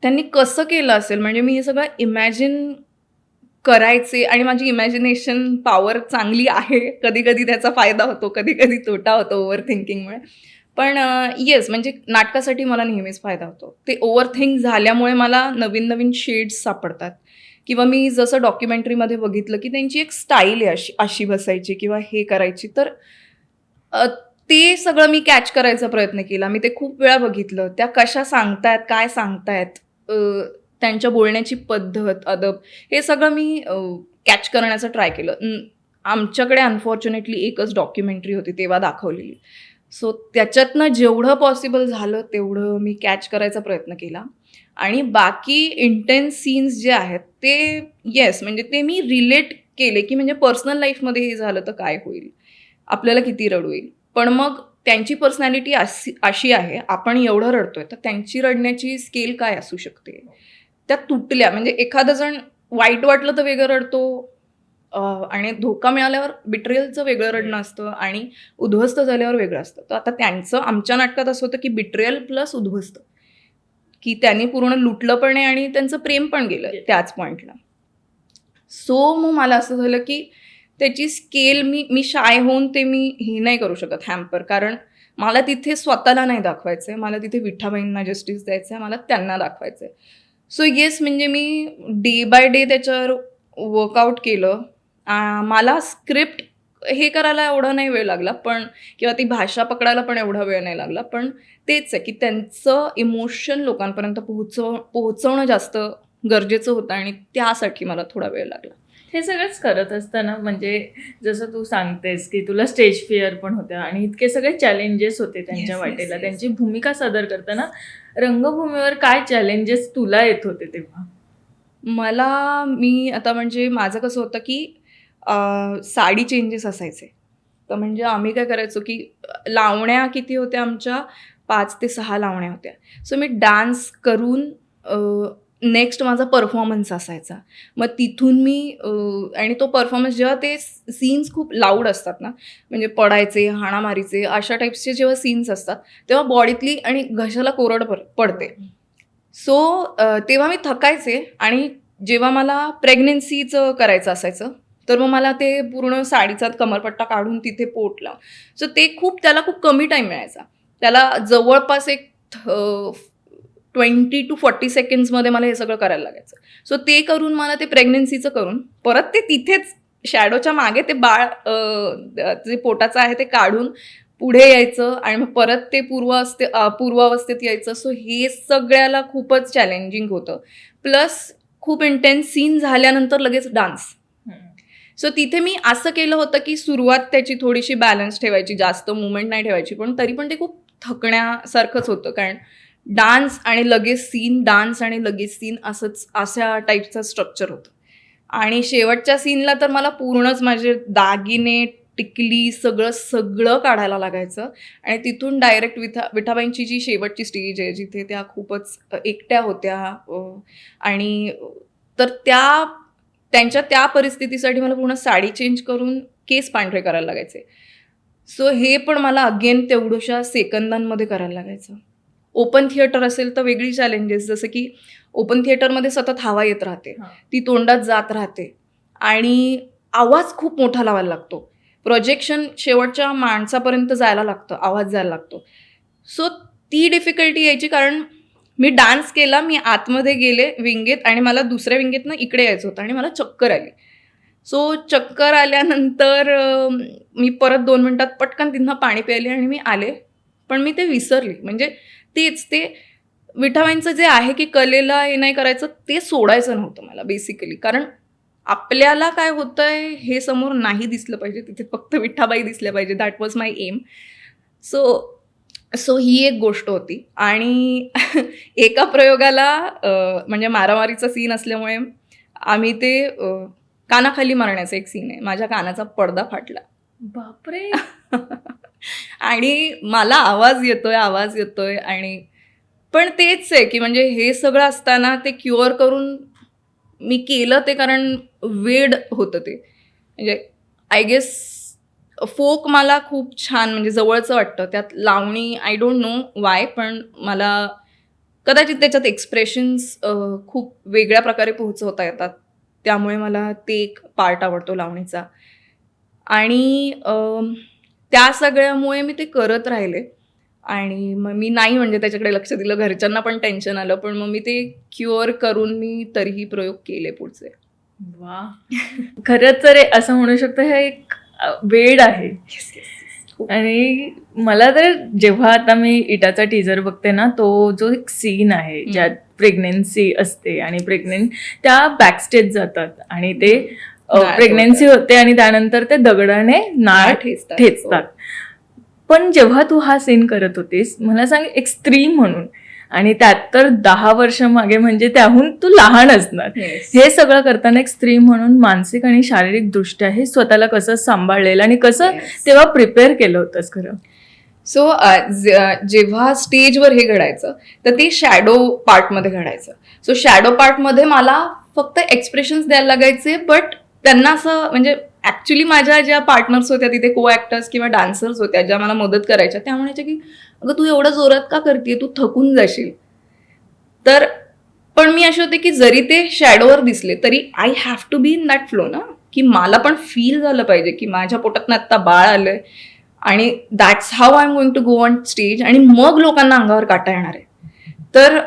A: त्यांनी कसं केलं असेल, म्हणजे मी हे सगळं इमॅजिन करायचे आणि माझी इमॅजिनेशन पॉवर चांगली आहे. कधी-कधी त्याचा फायदा होतो, कधी-कधी तोटा होतो ओव्हर थिंकिंगमुळे. पण येस, म्हणजे नाटकासाठी मला नेहमीच फायदा होतो. ते ओव्हर थिंक झाल्यामुळे मला नवीन-नवीन शेड्स सापडतात किंवा मी जसं डॉक्युमेंटरीमध्ये बघितलं, की त्यांची एक स्टाईल आहे अशी अशी बसायची किंवा हे करायची. तर अ, ते सगळं मी कॅच करायचा प्रयत्न केला. मी ते खूप वेळा बघितलं. त्या कशा सांगतायत, काय सांगतायत, त्यांच्या बोलण्याची पद्धत, अदब, हे सगळं मी कॅच करण्याचा ट्राय केलं. आमच्याकडे अनफॉर्च्युनेटली एकच डॉक्युमेंटरी होती तेव्हा दाखवलेली. सो त्याच्यातनं जेवढं पॉसिबल झालं तेवढं मी कॅच करायचा प्रयत्न केला. आणि बाकी इंटेन्स सीन्स जे आहेत ते येस म्हणजे ते मी रिलेट केले, की म्हणजे पर्सनल लाईफमध्ये हे झालं तर काय होईल? आपल्याला किती रडू येईल? पण मग त्यांची पर्सनॅलिटी अशी आहे, आपण एवढं रडतोय, तर त्यांची रडण्याची स्केल काय असू शकते? त्या तुटल्या म्हणजे एखादा जण वाईट वाटलं तर वेगळं रडतो आणि धोका मिळाल्यावर बिट्रेयलचं वेगळं रडणं असतं आणि उद्ध्वस्त झाल्यावर वेगळं असतं. तर आता त्यांचं आमच्या नाटकात असं होतं, की बिट्रेयल प्लस उद्ध्वस्त, की त्यांनी पूर्ण लुटलं पण आहे आणि त्यांचं प्रेम पण गेलं त्याच पॉइंटला. सो मग मला असं झालं, की त्याची स्केल मी शाय होऊन ते मी हे नाही करू शकत हॅम्पर. कारण मला तिथे स्वतःला नाही दाखवायचं आहे. मला तिथे विठाबाईंना जस्टिस द्यायचं आहे. मला त्यांना दाखवायचं आहे. सो येस म्हणजे मी डे बाय डे त्याच्यावर वर्कआउट केलं. मला स्क्रिप्ट हे करायला एवढा नाही वेळ लागला, पण किंवा ती भाषा पकडायला पण एवढा वेळ नाही लागला. पण तेच आहे, की त्यांचं इमोशन लोकांपर्यंत पोहोचवणं जास्त गरजेचं होतं आणि त्यासाठी मला थोडा वेळ लागला.
B: हे सगळंच करत असताना म्हणजे जसं तू सांगतेस की तुला स्टेज फिअर पण होत्या आणि इतके सगळे चॅलेंजेस होते त्यांच्या
A: Yes,
B: वाटेला,
A: yes.
B: त्यांची भूमिका सादर करताना रंगभूमीवर काय चॅलेंजेस तुला येत होते तेव्हा?
A: मी आता म्हणजे माझं कसं होतं, की साडी चेंजेस असायचे. तर म्हणजे आम्ही काय करायचो, की लावण्या किती होत्या आमच्या 5 ते 6 लावण्या होत्या. सो मी डान्स करून नेक्स्ट माझा परफॉर्मन्स असायचा. मग तिथून मी आणि तो परफॉर्मन्स जेव्हा ते सीन्स खूप लाऊड असतात ना, म्हणजे पडायचे, हाणामारीचे अशा टाईप्सचे जेव्हा सीन्स असतात, तेव्हा बॉडीतली आणि घशाला कोरड पडते. सो तेव्हा मी थकायचे आणि जेव्हा मला प्रेग्नन्सीचं करायचं असायचं, तर मग मला ते पूर्ण साडीचा कमरपट्टा काढून तिथे पोट लावून सो ते त्याला खूप कमी टाईम मिळायचा. त्याला जवळपास एक 20 to 40 सेकंड्समध्ये मला हे सगळं करायला लागायचं. सो ते करून मला ते प्रेग्नन्सीचं करून परत ते तिथेच शॅडोच्या मागे ते बाळ जे पोटाचं आहे ते काढून पुढे यायचं आणि मग परत ते पूर्वावस्थेत यायचं. सो हे सगळ्याला खूपच चॅलेंजिंग होतं. प्लस खूप इंटेन्स सीन झाल्यानंतर लगेच डान्स. सो तिथे मी असं केलं होतं, की सुरुवात त्याची थोडीशी बॅलन्स ठेवायची, जास्त मुवमेंट नाही ठेवायची. पण तरी पण ते खूप थकण्यासारखंच होतं. कारण डान्स आणि लगेच सीन, डान्स आणि लगेच सीन अशा टाईपचं स्ट्रक्चर होतं. आणि शेवटच्या सीनला तर मला पूर्णच माझे दागिने, टिकली सगळं काढायला लागायचं आणि तिथून डायरेक्ट विठाबाईंची जी शेवटची स्टेज आहे, जिथे त्या खूपच एकट्या होत्या आणि तर त्यांच्या त्या परिस्थितीसाठी मला पूर्ण साडी चेंज करून केस पांढरे करायला लागायचे. सो हे पण मला अगेन तेवढ्याशा सेकंदांमध्ये करायला लागायचं. ओपन थिएटर असेल तर वेगळी चॅलेंजेस, जसं की ओपन थिएटरमध्ये सतत हवा येत राहते, ती तोंडात जात राहते आणि आवाज खूप मोठा लावायला लागतो. प्रोजेक्शन शेवटच्या माणसापर्यंत जायला लागतं, आवाज जायला लागतो. सो ती डिफिकल्टी यायची कारण मी डान्स केला, मी आतमध्ये गेले विंगेत आणि मला दुसऱ्या विंगेतनं इकडे यायचं होतं आणि मला चक्कर आली. सो चक्कर आल्यानंतर मी परत 2 मिनिटात पटकन तिथनं पाणी प्यायले आणि मी आले. पण मी ते विसरली. म्हणजे ते विठाबाईंचं जे आहे, की कलेला हे नाही करायचं, ते सोडायचं नव्हतं मला बेसिकली. कारण आपल्याला काय होतंय हे समोर नाही दिसलं पाहिजे. तिथे फक्त विठाबाई दिसल्या पाहिजे. That was my aim. So ही एक गोष्ट होती आणि एका प्रयोगाला म्हणजे मारामारीचा सीन असल्यामुळे आम्ही ते कानाखाली मारण्याचा एक सीन आहे. माझ्या कानाचा पडदा फाटला.
B: बापरे!
A: आणि मला आवाज येतोय आणि पण तेच आहे, की म्हणजे हे सगळं असताना ते क्युअर करून मी केलं ते कारण वेड होतं ते. म्हणजे आय गेस फोक मला खूप छान म्हणजे जवळचं वाटतं. त्यात लावणी आय डोंट नो वाय, पण मला कदाचित त्याच्यात एक्सप्रेशन्स खूप वेगळ्या प्रकारे पोहोचवता येतात. त्यामुळे मला ते एक पार्ट आवडतो लावणीचा. आणि त्या सगळ्यामुळे मी ते करत राहिले आणि मग मी नाही म्हणजे त्याच्याकडे लक्ष दिलं. घरच्यांना पण टेन्शन आलं. पण मग मी ते क्युअर करून मी तरीही प्रयोग केले पुढचे.
B: वा, खरंच तर असं म्हणू शकतो हे एक वेड आहे. आणि मला तर जेव्हा आता मी इटाचा टीजर बघते ना, तो जो एक सीन आहे ज्यात प्रेग्नेन्सी असते आणि त्या बॅकस्टेज जातात आणि ते प्रेग्नेन्सी होते आणि त्यानंतर ते दगडाने नाळ ठेचतात. पण जेव्हा तू हा सीन करत होतीस, मला सांग, एक स्त्री म्हणून, आणि त्यात तर 10 वर्ष मागे, म्हणजे त्याहून तू लहान असणार,
A: Yes.
B: हे सगळं करताना एक स्त्री म्हणून मानसिक आणि शारीरिक दृष्ट्या हे स्वतःला कसं सांभाळलेलं आणि कसं
A: Yes.
B: तेव्हा प्रिपेअर केलं होतंस खरं?
A: सो जेव्हा स्टेजवर हे घडायचं तर ते शॅडो पार्टमध्ये घडायचं. सो शॅडो पार्टमध्ये मला फक्त एक्सप्रेशन्स द्यायला लागायचे, बट त्यांना असं म्हणजे ॲक्च्युली माझ्या ज्या पार्टनर्स होत्या तिथे को ॲक्टर्स किंवा डान्सर्स होत्या ज्या मला मदत करायच्या, त्या म्हणायच्या की अगं तू एवढं जोरात का करते, तू थकून जाशील. तर पण मी अशी होते की जरी ते शॅडोवर दिसले तरी I have to be in that flow ना, की मला पण फील झालं पाहिजे की माझ्या पोटातनं आत्ता बाळ आलंय आणि that's how I am going to go on stage, आणि मग लोकांना अंगावर काटा येणार आहे. तर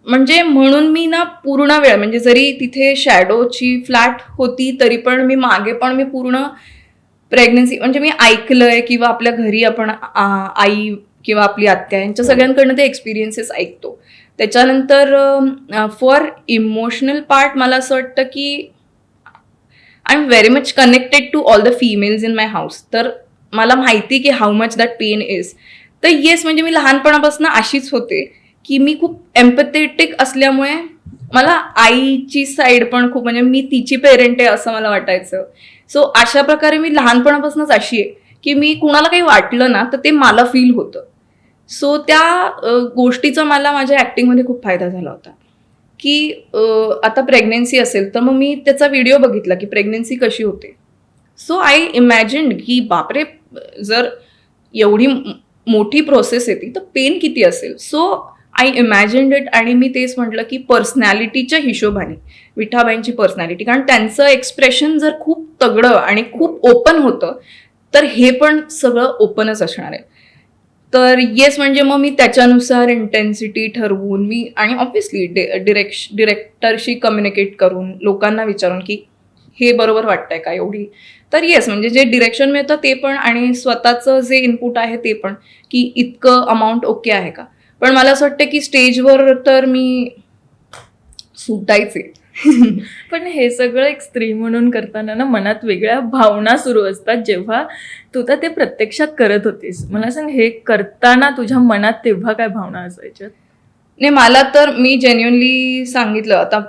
A: म्हणजे म्हणून मी ना पूर्ण वेळ, म्हणजे जरी तिथे शॅडोची फ्लॅट होती तरी पण मी मागे पण मी पूर्ण प्रेग्नन्सी, म्हणजे मी ऐकलंय किंवा आपल्या घरी आपण आई किंवा आपली आत्या यांच्या सगळ्यांकडनं ते एक्सपिरियन्सेस ऐकतो. त्याच्यानंतर फॉर इमोशनल पार्ट मला असं वाटतं की I am very much connected to all the females in my house. तर मला माहिती की how much that pain is. तर येस, म्हणजे मी लहानपणापासून अशीच होते की मी खूप एम्पॅथेटिक असल्यामुळे मला आईची साईड पण खूप, म्हणजे मी तिची पेरेंट आहे असं मला वाटायचं. सो अशा प्रकारे मी लहानपणापासूनच अशी आहे की मी कुणाला काही वाटलं ना तर ते मला फील होतं. सो त्या गोष्टीचा मला माझ्या ॲक्टिंगमध्ये खूप फायदा झाला होता की आता प्रेग्नेन्सी असेल तर मग मी त्याचा व्हिडिओ बघितला की प्रेग्नेन्सी कशी होते. सो आय इमॅजिन्ड की बापरे, जर एवढी मोठी प्रोसेस येते तर पेन किती असेल. सो आय इमॅजिन्ड इट, आणि मी तेच म्हटलं की पर्सनॅलिटीच्या हिशोबाने विठाबाईंची पर्सनॅलिटी, कारण त्यांचं एक्सप्रेशन जर खूप तगडं आणि खूप ओपन होतं तर हे पण सगळं ओपनच असणार आहे. तर येस, म्हणजे मग मी त्याच्यानुसार इंटेन्सिटी ठरवून मी, आणि ऑब्व्हियसली डिरेक्टरशी कम्युनिकेट करून लोकांना विचारून की हे बरोबर वाटतंय का एवढी. तर येस, म्हणजे जे डिरेक्शन मिळतं ते पण, आणि स्वतःचं जे इनपुट आहे ते पण, की इतकं अमाऊंट ओके आहे का. पण मला असं वाटतं की स्टेजवर तर मी सुटायचे.
B: पण हे सगळं एक स्त्री म्हणून करताना ना मनात वेगळ्या भावना सुरू असतात जेव्हा तू तर ते प्रत्यक्षात करत होतीस. मला सांग, हे करताना तुझ्या मनात तेव्हा काय भावना असायच्या?
A: नाही, मला तर मी जेन्युअनली सांगितलं आता,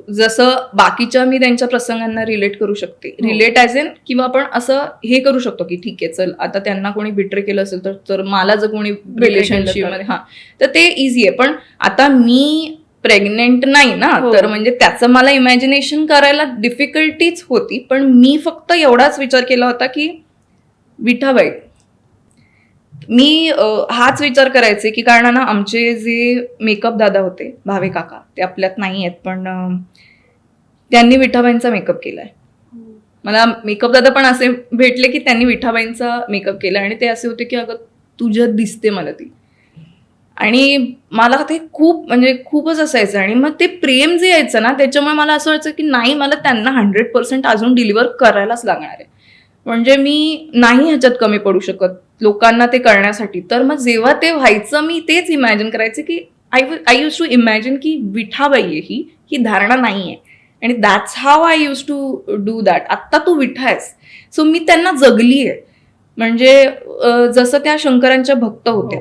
A: जसं बाकीच्या मी त्यांच्या प्रसंगांना रिलेट करू शकते, रिलेट ॲज इन, किंवा आपण असं हे करू शकतो की ठीक आहे चल आता त्यांना कोणी बिट्रे केलं असेल तर मला जर कोणी रिलेशनशिपमध्ये, हां, तर ते इझी आहे. पण आता मी प्रेग्नेंट नाही ना, तर म्हणजे त्याचं मला इमॅजिनेशन करायला डिफिकल्टीच होती. पण मी फक्त एवढाच विचार केला होता की विठाबाई, मी हाच विचार करायचे की कारण ना आमचे जे मेकअप दादा होते, भावे काका, ते आपल्यात नाही आहेत, पण त्यांनी विठाबाईंचा मेकअप केलाय. मला मेकअप दादा पण असे भेटले की त्यांनी विठाबाईंचा मेकअप केला, आणि ते असे होते की अगं तुझ्यात दिसते मला ती. आणि मला ते खूप, म्हणजे खूपच असायचं. आणि मग ते प्रेम जे यायचं ना त्याच्यामुळे मला असं व्हायचं की नाही, मला त्यांना 100% अजून डिलिव्हर करायलाच लागणार आहे. म्हणजे मी नाही ह्याच्यात कमी पडू शकत लोकांना ते करण्यासाठी. तर मग जेव्हा ते व्हायचं मी तेच इमॅजिन करायचे की आय यूज टू इमॅजिन की विठाबाई आहे ही धारणा नाही आहे, आणि that's how I use to do that. आत्ता तू विठा आहेस, सो मी त्यांना जगली आहे. म्हणजे जसं त्या शंकरांच्या भक्त होत्या,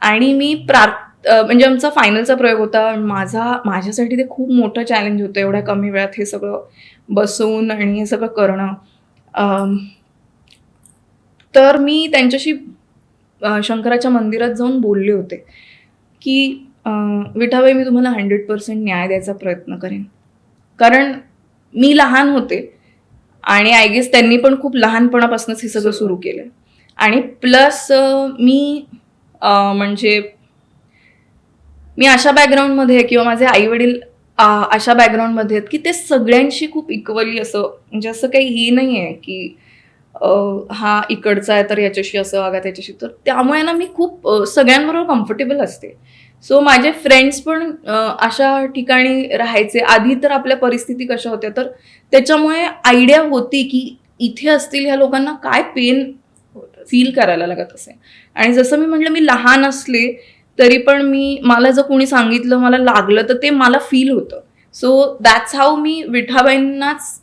A: आणि मी म्हणजे आमचा फायनलचा प्रयोग होता. माझ्यासाठी ते खूप मोठं चॅलेंज होतं एवढ्या कमी वेळात हे सगळं बसवून आणि हे सगळं करणं. तर मी त्यांच्याशी शंकराच्या मंदिरात जाऊन बोलले होते की विठाबाई, मी तुम्हाला 100% न्याय द्यायचा प्रयत्न करेन, कारण मी लहान होते आणि आय गेस त्यांनी पण खूप लहानपणापासूनच हे सगळं सुरू केलं. आणि प्लस मी म्हणजे मी अशा बॅकग्राऊंडमध्ये, किंवा माझे आई वडील अशा बॅकग्राऊंडमध्ये आहेत की ते सगळ्यांशी खूप इक्वली, असं म्हणजे असं काही हे नाही आहे की हा इकडचा आहे तर याच्याशी असं वागा, त्याच्याशी. तर त्यामुळे ना मी खूप सगळ्यांबरोबर कम्फर्टेबल असते. सो माझे फ्रेंड्स पण अशा ठिकाणी राहायचे. आधी तर आपल्या परिस्थिती कशा होत्या, तर त्याच्यामुळे आयडिया होती की इथे असतील ह्या लोकांना काय पेन फील करायला लागत असेल. आणि जसं मी म्हटलं, मी लहान असले तरी पण मला जर कोणी सांगितलं, मला लागलं, तर ते मला फील होतं. सो दॅट्स हाऊ मी विठाबाईंनाच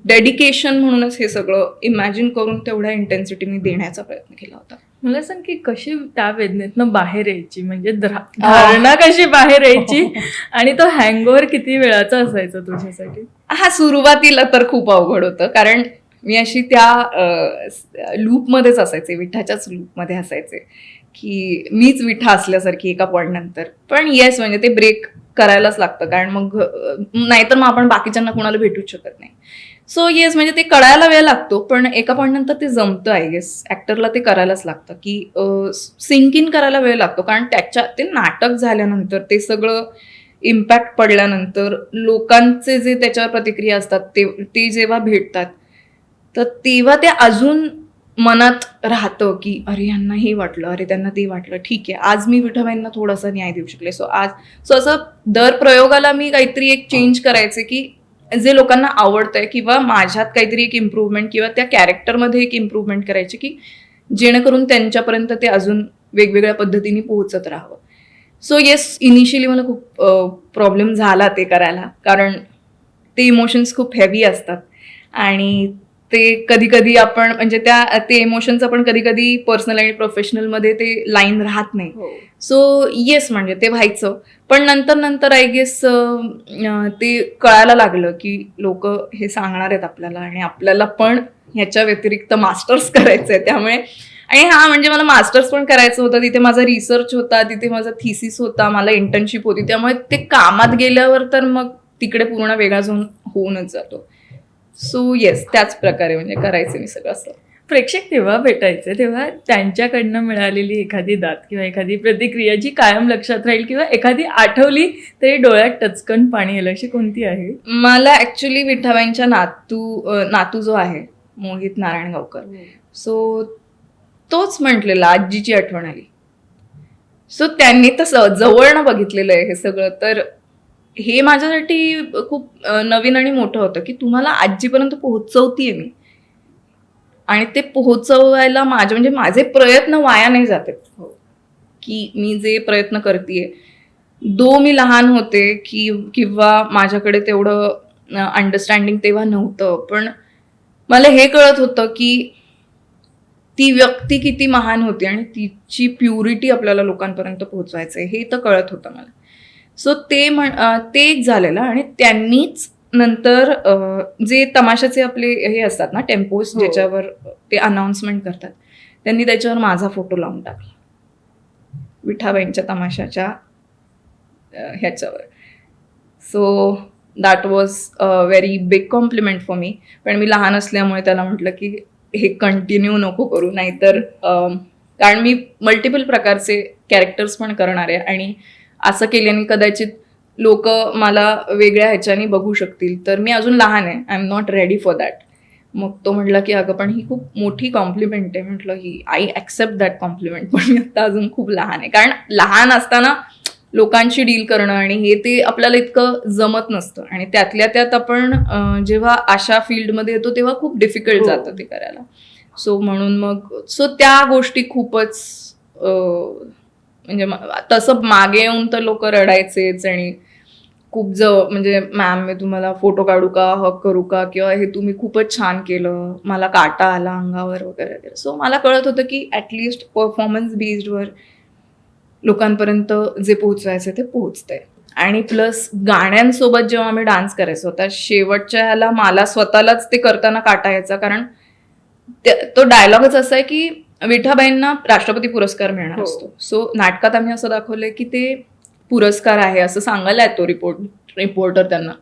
A: डेडिकेशन म्हणूनच हे सगळं इमॅजिन करून तेवढ्या इंटेन्सिटीने देण्याचा प्रयत्न केला होता.
B: मला सांग की कशी त्या वेदनेतनं बाहेर यायची, म्हणजे धारणा कशी बाहेर यायची आणि तो हँगओव्हर किती वेळाचा असायचा तुझ्यासाठी?
A: हा, सुरुवातीला तर खूप अवघड होतं, कारण मी अशी त्या लूपमध्येच असायचे, विठाच्याच लूपमध्ये असायचे की मीच विठा असल्यासारखी एका पॉईंट नंतर. पण येस, म्हणजे ते ब्रेक करायलाच लागतं, कारण मग नाहीतर मग आपण बाकीच्यांना कोणाला भेटूच शकत नाही. सो येस, म्हणजे ते कळायला वेळ लागतो, पण एका पॉईंट नंतर ते जमतं. आय गेस ऍक्टरला ते करायलाच लागतं की सिंक इन करायला वेळ लागतो, कारण ते नाटक झाल्यानंतर, ते सगळं इम्पॅक्ट पडल्यानंतर लोकांचे जे त्याच्यावर प्रतिक्रिया असतात ते जेव्हा भेटतात, तर तेव्हा ते अजून मनात राहतं की अरे यांना हे वाटलं, अरे त्यांना ते वाटलं, ठीक आहे आज मी विठाबाईंना थोडासा न्याय देऊ शकले. सो असं दर प्रयोगाला मी काहीतरी एक चेंज करायचे की जे लोकांना आवडतंय, किंवा माझ्यात काहीतरी एक इम्प्रूव्हमेंट किंवा त्या कॅरेक्टरमध्ये एक इम्प्रूव्हमेंट करायची की जेणेकरून त्यांच्यापर्यंत ते अजून वेगवेगळ्या पद्धतीने पोहोचत राहावं. सो येस, इनिशियली मला खूप प्रॉब्लेम झाला ते करायला, कारण ते इमोशन्स खूप हेवी असतात आणि ते कधी कधी आपण म्हणजे ते इमोशन्स आपण कधी कधी पर्सनल आणि प्रोफेशनलमध्ये ते लाईन राहत नाही. सो येस, म्हणजे ते व्हायचं. पण नंतर आय गेस ते कळायला लागलं की लोक हे सांगणार आहेत आपल्याला, आणि आपल्याला पण ह्याच्या व्यतिरिक्त मास्टर्स करायचं आहे. त्यामुळे आणि म्हणजे मला मास्टर्स पण करायचं होतं, तिथे माझा रिसर्च होता, तिथे माझा थिसिस होता, मला इंटर्नशिप होती. त्यामुळे ते कामात गेल्यावर तर मग तिकडे पूर्ण वेगळा झोन होऊनच जातो. सो येस, त्याच प्रकारे म्हणजे करायचे मी सगळं असं.
B: प्रेक्षक तेव्हा भेटायचे तेव्हा त्यांच्याकडनं मिळालेली एखादी दाद किंवा एखादी प्रतिक्रिया जी कायम लक्षात राहील किंवा एखादी आठवली तरी डोळ्यात टचकन पाणी येईल, अशी कोणती आहे?
A: मला ऍक्च्युली विठाबाईंच्या नातू जो आहे, मोहित नारायणगावकर, सो तोच म्हटलेला आजीची आठवण आली. सो त्यांनी तसं जवळनं बघितलेलं आहे हे सगळं, तर हे माझ्यासाठी खूप नवीन आणि मोठं होतं की तुम्हाला आजीपर्यंत पोहोचवतीये मी, आणि ते पोहोचवायला माझे प्रयत्न वाया नाही जाते. की मी जे प्रयत्न करतेय, मी लहान होते किंवा माझ्याकडे तेवढं अंडरस्टँडिंग तेव्हा नव्हतं, पण मला हे कळत होतं की ती व्यक्ती किती महान होती आणि तिची प्युरिटी आपल्याला लोकांपर्यंत पोहोचवायचंय हे तर कळत होतं मला. सो ते एक झालेलं, आणि त्यांनीच नंतर जे तमाशाचे आपले हे असतात ना, टेम्पोज, ज्याच्यावर ते अनाउन्समेंट करतात, त्यांनी त्याच्यावर माझा फोटो लावून टाकला विठाबाईंच्या तमाशाच्या ह्याच्यावर. So that was a very big compliment for me. पण मी लहान असल्यामुळे त्याला म्हटलं की हे कंटिन्यू नको करू, नाहीतर कारण मी मल्टिपल प्रकारचे कॅरेक्टर्स पण करणार आहे, आणि असं केल्याने कदाचित लोक मला वेगळ्या ह्याच्याने बघू शकतील, तर मी अजून लहान आहे, I am not ready for that. मग तो म्हटला की अगं पण ही खूप मोठी कॉम्प्लिमेंट आहे. म्हटलं ही आय ॲक्सेप्ट दॅट कॉम्प्लिमेंट, पण मी आता अजून खूप लहान आहे. कारण लहान असताना लोकांशी डील करणं आणि हे ते आपल्याला इतकं जमत नसतं, आणि त्यातल्या त्यात आपण जेव्हा अशा फील्डमध्ये येतो तेव्हा खूप डिफिकल्ट जातं ते करायला. सो म्हणून मग त्या गोष्टी खूपच म्हणजे तसं मागे येऊन तर लोक रडायचेच, आणि खूप म्हणजे मॅम मी तुम्हाला फोटो काढू का, हक करू का, किंवा हे तुम्ही खूपच छान केलं, मला काटा आला अंगावर वगैरे. सो मला कळत होतं की ॲटलिस्ट परफॉर्मन्स बेस्डवर लोकांपर्यंत जे पोहोचवायचं ते पोहोचतंय. आणि प्लस गाण्यांसोबत जेव्हा आम्ही डान्स करायचो, तर शेवटच्या ह्याला मला स्वतःलाच ते करताना काटा यायचा, कारण तो डायलॉगच असा आहे की विठाबाईंना राष्ट्रपती पुरस्कार मिळणार असतो. सो नाटकात आम्ही असं दाखवलंय की ते पुरस्कार आहे असं सांगायला येतो रिपोर्टर त्यांना,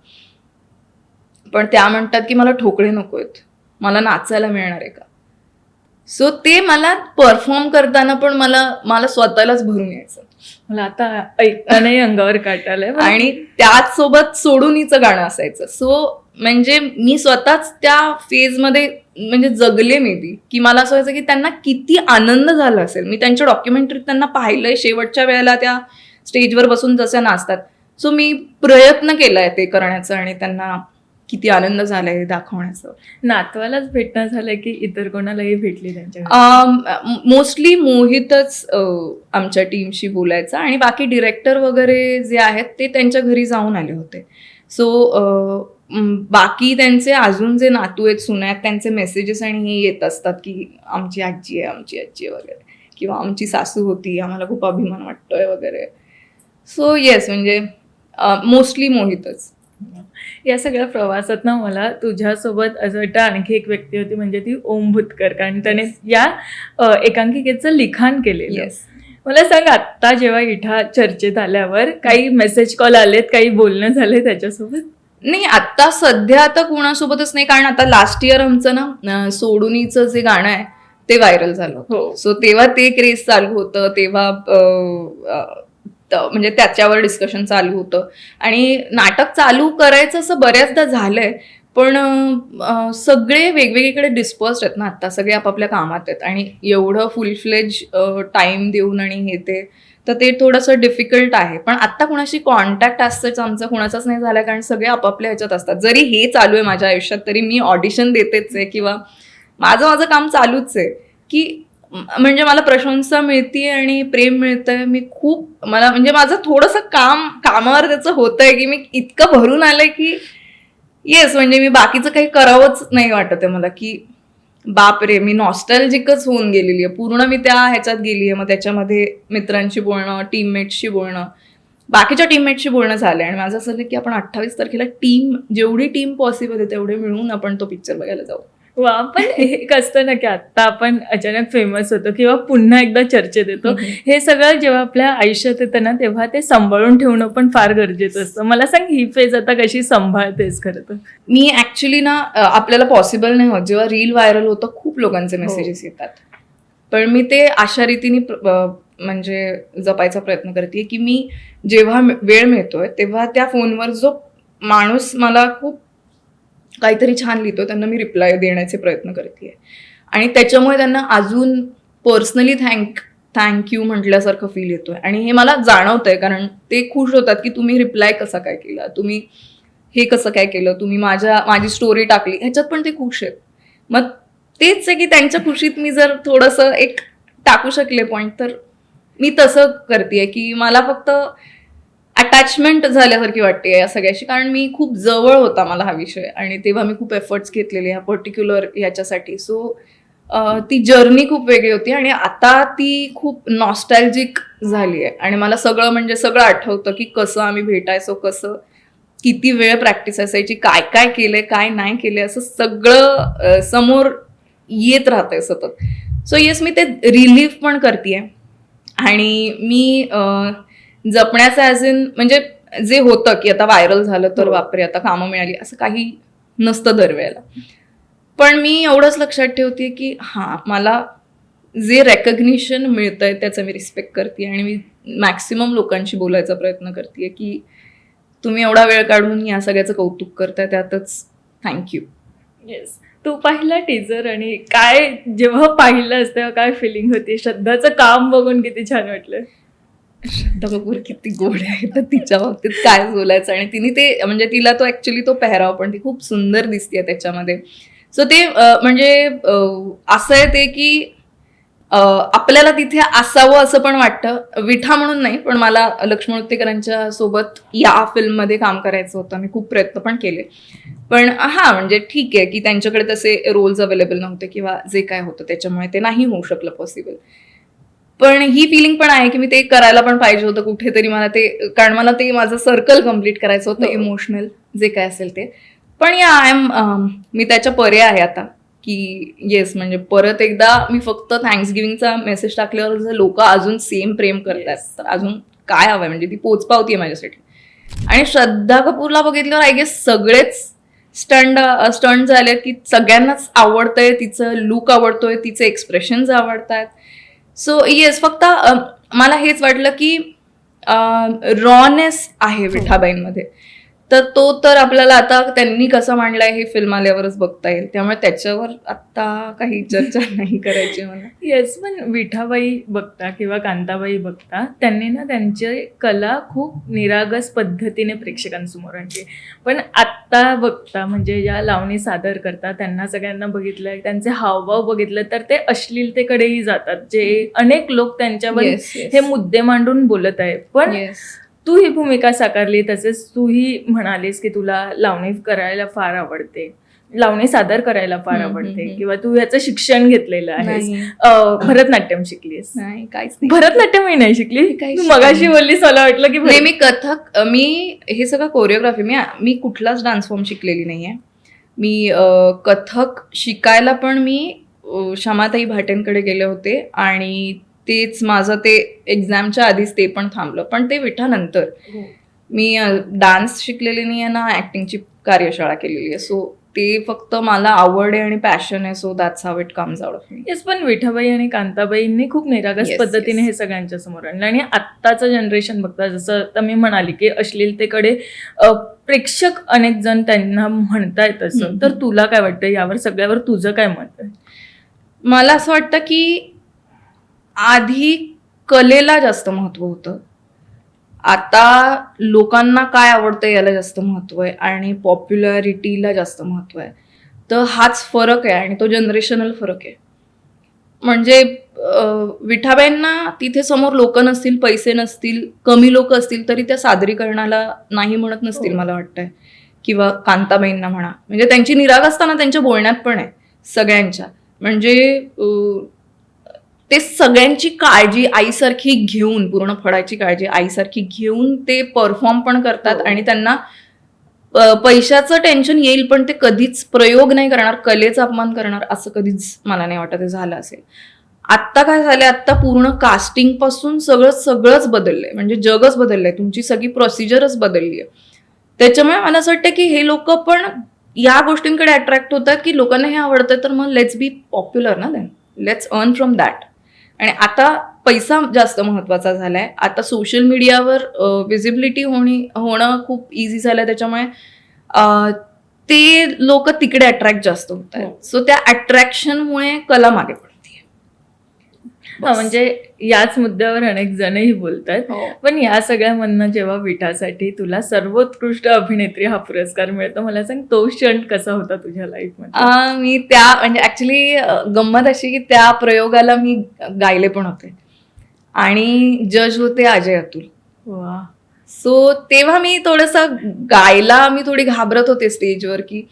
A: पण त्या म्हणतात की मला ठोकळे नकोत, मला नाचायला मिळणार आहे का. सो ते मला परफॉर्म करताना पण मला स्वतःलाच भरून यायचं.
B: मला आता ऐकतानाही अंगावर काटायला,
A: आणि त्याचसोबत सोडूनीचं गाणं असायचं. सो म्हणजे मी स्वतःच त्या फेजमध्ये म्हणजे जगले मे बी, की मला असं व्हायचं की त्यांना किती आनंद झाला असेल. मी त्यांच्या डॉक्युमेंटरीत त्यांना पाहिलंय शेवटच्या वेळेला त्या स्टेजवर बसून जसं नाचतात. सो मी प्रयत्न केलाय ते करण्याचा, आणि त्यांना किती आनंद झालाय दाखवण्याचं.
B: नातवालाच भेटणं झालं की इतर कोणालाही भेटली त्यांच्या?
A: मोस्टली मोहितच आमच्या टीमशी बोलायचा, आणि बाकी डिरेक्टर वगैरे जे आहेत ते त्यांच्या घरी जाऊन आले होते. सो बाकी त्यांचे अजून जे नातू आहेत सुना आहेत त्यांचे मेसेजेस आणि हे येत असतात की आमची आजी आहे वगैरे, किंवा आमची सासू होती, आम्हाला खूप अभिमान वाटतोय वगैरे. सो येस, म्हणजे मोस्टली मोहितच.
B: या सगळ्या प्रवासात ना मला तुझ्यासोबत असं वाटतं आणखी एक व्यक्ती होती, म्हणजे ती ओम भूतकर, कारण त्याने या एकांकिकेचं लिखाण केलेलं.
A: येस.
B: मला सांग, आत्ता जेव्हा इठा चर्चेत आल्यावर काही मेसेज कॉल आलेत, काही बोलणं झालंय त्याच्यासोबत?
A: नाही, आता सध्या आता कोणासोबतच नाही, कारण आता लास्ट इयर आमचं ना सोडूनीचं जे गाणं आहे ते व्हायरल झालं.
B: हो.
A: सो तेव्हा ते क्रेज चालू होतं, तेव्हा म्हणजे त्याच्यावर डिस्कशन चालू होतं. आणि नाटक चालू करायचं असं बऱ्याचदा झालंय, पण सगळे वेगवेगळीकडे डिस्पर्स्ड आहेत ना आता, सगळे आपापल्या कामात आहेत, आणि एवढं फुल फ्लेज टाइम देऊन आणि हे ते, तर ते थोडंसं डिफिकल्ट आहे. पण आता कुणाशी कॉन्टॅक्ट असतंच आमचा कुणाचाच नाही झाला, कारण सगळे आपापल्या ह्याच्यात असतात. जरी हे चालू आहे माझ्या आयुष्यात, तरी मी ऑडिशन देतेच आहे, किंवा माझं काम चालूच आहे, की म्हणजे मला प्रशंसा मिळते आणि प्रेम मिळतंय. मला म्हणजे माझं थोडंसं कामावर त्याचं होतंय, की मी इतकं भरून आलंय की येस, म्हणजे मी बाकीचं काही करावंच नाही वाटत आहे मला, की बापरे, मी नॉस्टॅल्जिकच होऊन गेलेली आहे पूर्ण. मी त्या ह्याच्यात गेली आहे. मग त्याच्यामध्ये मित्रांशी बोलणं, टीममेट्सशी बोलणं, बाकीच्या टीममेट्सशी बोलणं झालं, आणि माझं असं झालं की आपण 28 तारखेला जेवढी टीम पॉसिबल आहे तेवढे मिळून आपण तो पिक्चर बघायला जाऊ.
B: वा, पण एक असतं ना की आता आपण अचानक फेमस होतो किंवा पुन्हा एकदा चर्चेत येतो, हे सगळं जेव्हा आपल्या आयुष्यात येतं ना तेव्हा ते सांभाळून ठेवणं पण फार गरजेचं असतं. मला सांग, ही फेज आता कशी सांभाळतेस? खरं तर
A: मी ऍक्च्युली ना आपल्याला पॉसिबल नाही होत, जेव्हा रील व्हायरल होतं खूप लोकांचे मेसेजेस येतात, पण मी ते अशा रीतीने म्हणजे जपायचा प्रयत्न करते की मी जेव्हा वेळ मिळतोय तेव्हा त्या फोनवर जो माणूस मला खूप काहीतरी छान लिहितो त्यांना मी रिप्लाय देण्याचे प्रयत्न करते, आणि त्याच्यामुळे त्यांना अजून पर्सनली थँक्यू म्हटल्यासारखं फील येतोय. आणि हे मला जाणवतंय, कारण ते खुश होतात की तुम्ही रिप्लाय कसा काय केला, तुम्ही हे कसं काय केलं, तुम्ही माझी स्टोरी टाकली, ह्याच्यात पण ते खुश आहेत. मग तेच आहे की त्यांच्या खुशीत मी जर थोडंसं एक टाकू शकले पॉईंट, तर मी तसं करते की मला फक्त अटॅचमेंट झाल्यासारखी वाटते या सगळ्याशी, कारण मी खूप जवळ होता मला हा विषय, आणि तेव्हा मी खूप एफर्ट्स घेतलेले ह्या पर्टिक्युलर ह्याच्यासाठी. सो ती जर्नी खूप वेगळी होती, आणि आता ती खूप नॉस्टॅल्जिक झाली आहे, आणि मला सगळं आठवतं की कसं आम्ही भेटायचो, किती वेळ प्रॅक्टिस असायची, काय काय केलंय काय नाही केलंय, असं सगळं समोर येत राहतंय सतत. सो येस, मी ते रिलीफ पण करतेय, आणि मी जपण्याचं ॲज इन म्हणजे जे होतं की आता व्हायरल झालं तर बापरे आता कामं मिळाली, असं काही नसतं दरवेळेला. पण मी एवढंच लक्षात ठेवते की मला जे रेकग्निशन मिळतंय त्याचं मी रिस्पेक्ट करते, आणि मी मॅक्सिमम लोकांशी बोलायचा प्रयत्न करते की तुम्ही एवढा वेळ काढून या सगळ्याचं कौतुक करताय, त्यातच थँक्यू.
B: येस, तू पाहिला टीजर, आणि काय जेव्हा पाहिलंस तेव्हा काय फिलिंग होती? श्रद्धाचं काम बघून किती छान वाटलं?
A: श्रद्धा कपूर किती गोड आहे, तर तिच्या बाबतीत काय बोलायचं. आणि तिने ते म्हणजे तिला तो ऍक्च्युली तो पेहराव पण ती खूप सुंदर दिसते त्याच्यामध्ये. सो ते म्हणजे असं आहे ते की आपल्याला तिथे असावं असं पण वाटतं. विठा म्हणून नाही, पण मला लक्ष्मण उत्तेकरांच्या सोबत या फिल्ममध्ये काम करायचं होतं. मी खूप प्रयत्न पण केले, पण म्हणजे ठीक आहे की त्यांच्याकडे तसे रोल्स अवेलेबल नव्हते किंवा जे काय होतं त्याच्यामुळे ते नाही होऊ शकलं पॉसिबल. पण ही फिलिंग पण आहे की मी ते करायला पण पाहिजे होतं कुठेतरी मला ते, कारण मला ते माझं सर्कल कम्प्लीट करायचं होतं, इमोशनल जे काय असेल ते. पण मी त्याच्या परे आहे आता की येस, म्हणजे परत एकदा मी फक्त थँक्सगिव्हिंगचा मेसेज टाकल्यावर जर लोक अजून सेम प्रेम करतात तर अजून काय हवंय, म्हणजे ती पोचपावती माझ्यासाठी. आणि श्रद्धा कपूरला बघितल्यावर आय गेस सगळेच स्टंट झालेत की सगळ्यांनाच आवडतंय, तिचं लुक आवडतोय, तिचे एक्सप्रेशन्स आवडतात. सो येस, फक्त मला हेच वाटलं की रॉनेस आहे विठाबाईंमध्ये, तर तो तर आपल्याला आता त्यांनी कसं मांडलाय हे फिल्म आल्यावरच बघता येईल, त्यामुळे त्याच्यावर आता काही चर्चा नाही करायची मला.
B: येस, पण विठाबाई बघता किंवा कांताबाई बघता, त्यांनी ना त्यांची कला खूप निरागस पद्धतीने प्रेक्षकांसमोर आणली. पण आत्ता बघता, म्हणजे ज्या लावणी सादर करतात त्यांना सगळ्यांना बघितलं, त्यांचे हावभाव बघितलं तर ते अश्लीलतेकडेही जातात, जे अनेक लोक त्यांच्यावर हे मुद्दे मांडून बोलत आहेत. पण तू ही भूमिका साकारली, तसेच तूही म्हणालीस की तुला लावणी करायला फार आवडते, लावणी सादर करायला फार आवडते, किंवा तू याचं शिक्षण घेतलेलं आहेस,
A: नाही.
B: भरतनाट्यम शिकलीस.
A: नाही, काहीच नाही.
B: भरतनाट्यमही नाही शिकली.
A: काही
B: तू
A: शिकली
B: मगाशी
A: नाही.
B: बोललीस, मला वाटलं की
A: नाही, मी कथक, मी हे सगळं कोरिओग्राफी, मी कुठलाच डान्स फॉर्म शिकलेली नाहीये. मी कथक शिकायला पण मी शमाताई भाटेंकडे गेले होते आणि तेच माझं ते एक्झामच्या आधीच ते पण थांबलं, पण ते विठानंतर. मी डान्स शिकलेली नाही आहे ना ऍक्टिंगची कार्यशाळा केलेली आहे. सो ते फक्त मला आवड आहे आणि पॅशन आहे. So that's how it comes out of me.
B: Yes, पण विठाबाई आणि कांताबाईंनी खूप निरागस
A: Yes,
B: पद्धतीने
A: yes.
B: हे सगळ्यांच्या समोर आणलं. आणि आत्ताचं जनरेशन बघता, जसं आता मी म्हणाली की अश्लीलतेकडे प्रेक्षक अनेक जण त्यांना म्हणतायत असं, तर तुला काय वाटतं यावर, सगळ्यावर तुझं काय मत आहे?
A: मला असं वाटतं की आधी कलेला जास्त महत्व होतं. आता लोकांना काय आवडतं याला जास्त महत्व आहे आणि पॉप्युलॅरिटीला जास्त महत्व आहे. तर हाच फरक आहे आणि तो जनरेशनल फरक आहे. म्हणजे विठाबाईंना तिथे समोर लोक नसतील, पैसे नसतील, कमी लोक असतील तरी त्या सादरीकरणाला नाही म्हणत नसतील मला वाटतंय. किंवा कांताबाईंना म्हणा, म्हणजे त्यांची निरागसता ना त्यांच्या बोलण्यात पण आहे सगळ्यांच्या. म्हणजे ते सगळ्यांची काळजी आईसारखी घेऊन, पूर्ण फडाची काळजी आईसारखी घेऊन ते परफॉर्म पण करतात. आणि त्यांना पैशाचं टेन्शन येईल पण ते कधीच प्रयोग नाही करणार, कलेचा अपमान करणार असं कधीच मला नाही वाटत ते झालं असेल. आत्ता काय झालंय, आत्ता पूर्ण कास्टिंग पासून सगळंच बदललंय. म्हणजे जगच बदललंय, तुमची सगळी प्रोसिजरच बदलली आहे. त्याच्यामुळे मला असं वाटतं की हे लोक पण या गोष्टींकडे अट्रॅक्ट होतात की लोकांना हे आवडतं, तर मग लेट्स बी पॉप्युलर ना, then let's earn from that. आणि आता पैसा जास्त महत्वाचा झालाय. आता सोशल मीडियावर विजिबिलिटी होणं खूप इझी झालंय. त्याच्यामुळे ते लोक तिकडे अट्रॅक्ट जास्त होत आहेत. सो त्या अट्रॅक्शनमुळे कला मागे पडते.
B: म्हणजे याच मुद्द्यावर अनेक जणही बोलतात. पण या सगळ्यामधनं जेव्हा विठासाठी तुला सर्वोत्कृष्ट अभिनेत्री हा पुरस्कार मिळतो, मला सांग तो क्षण कसा होता तुझ्या लाईफमध्ये?
A: मी म्हणजे ऍक्च्युली गंमत अशी की त्या प्रयोगाला मी गायले पण होते आणि जज होते अजय अतुल.
B: वा.
A: सो तेव्हा मी थोडंसं गायला मी थोडी घाबरत होते स्टेजवर की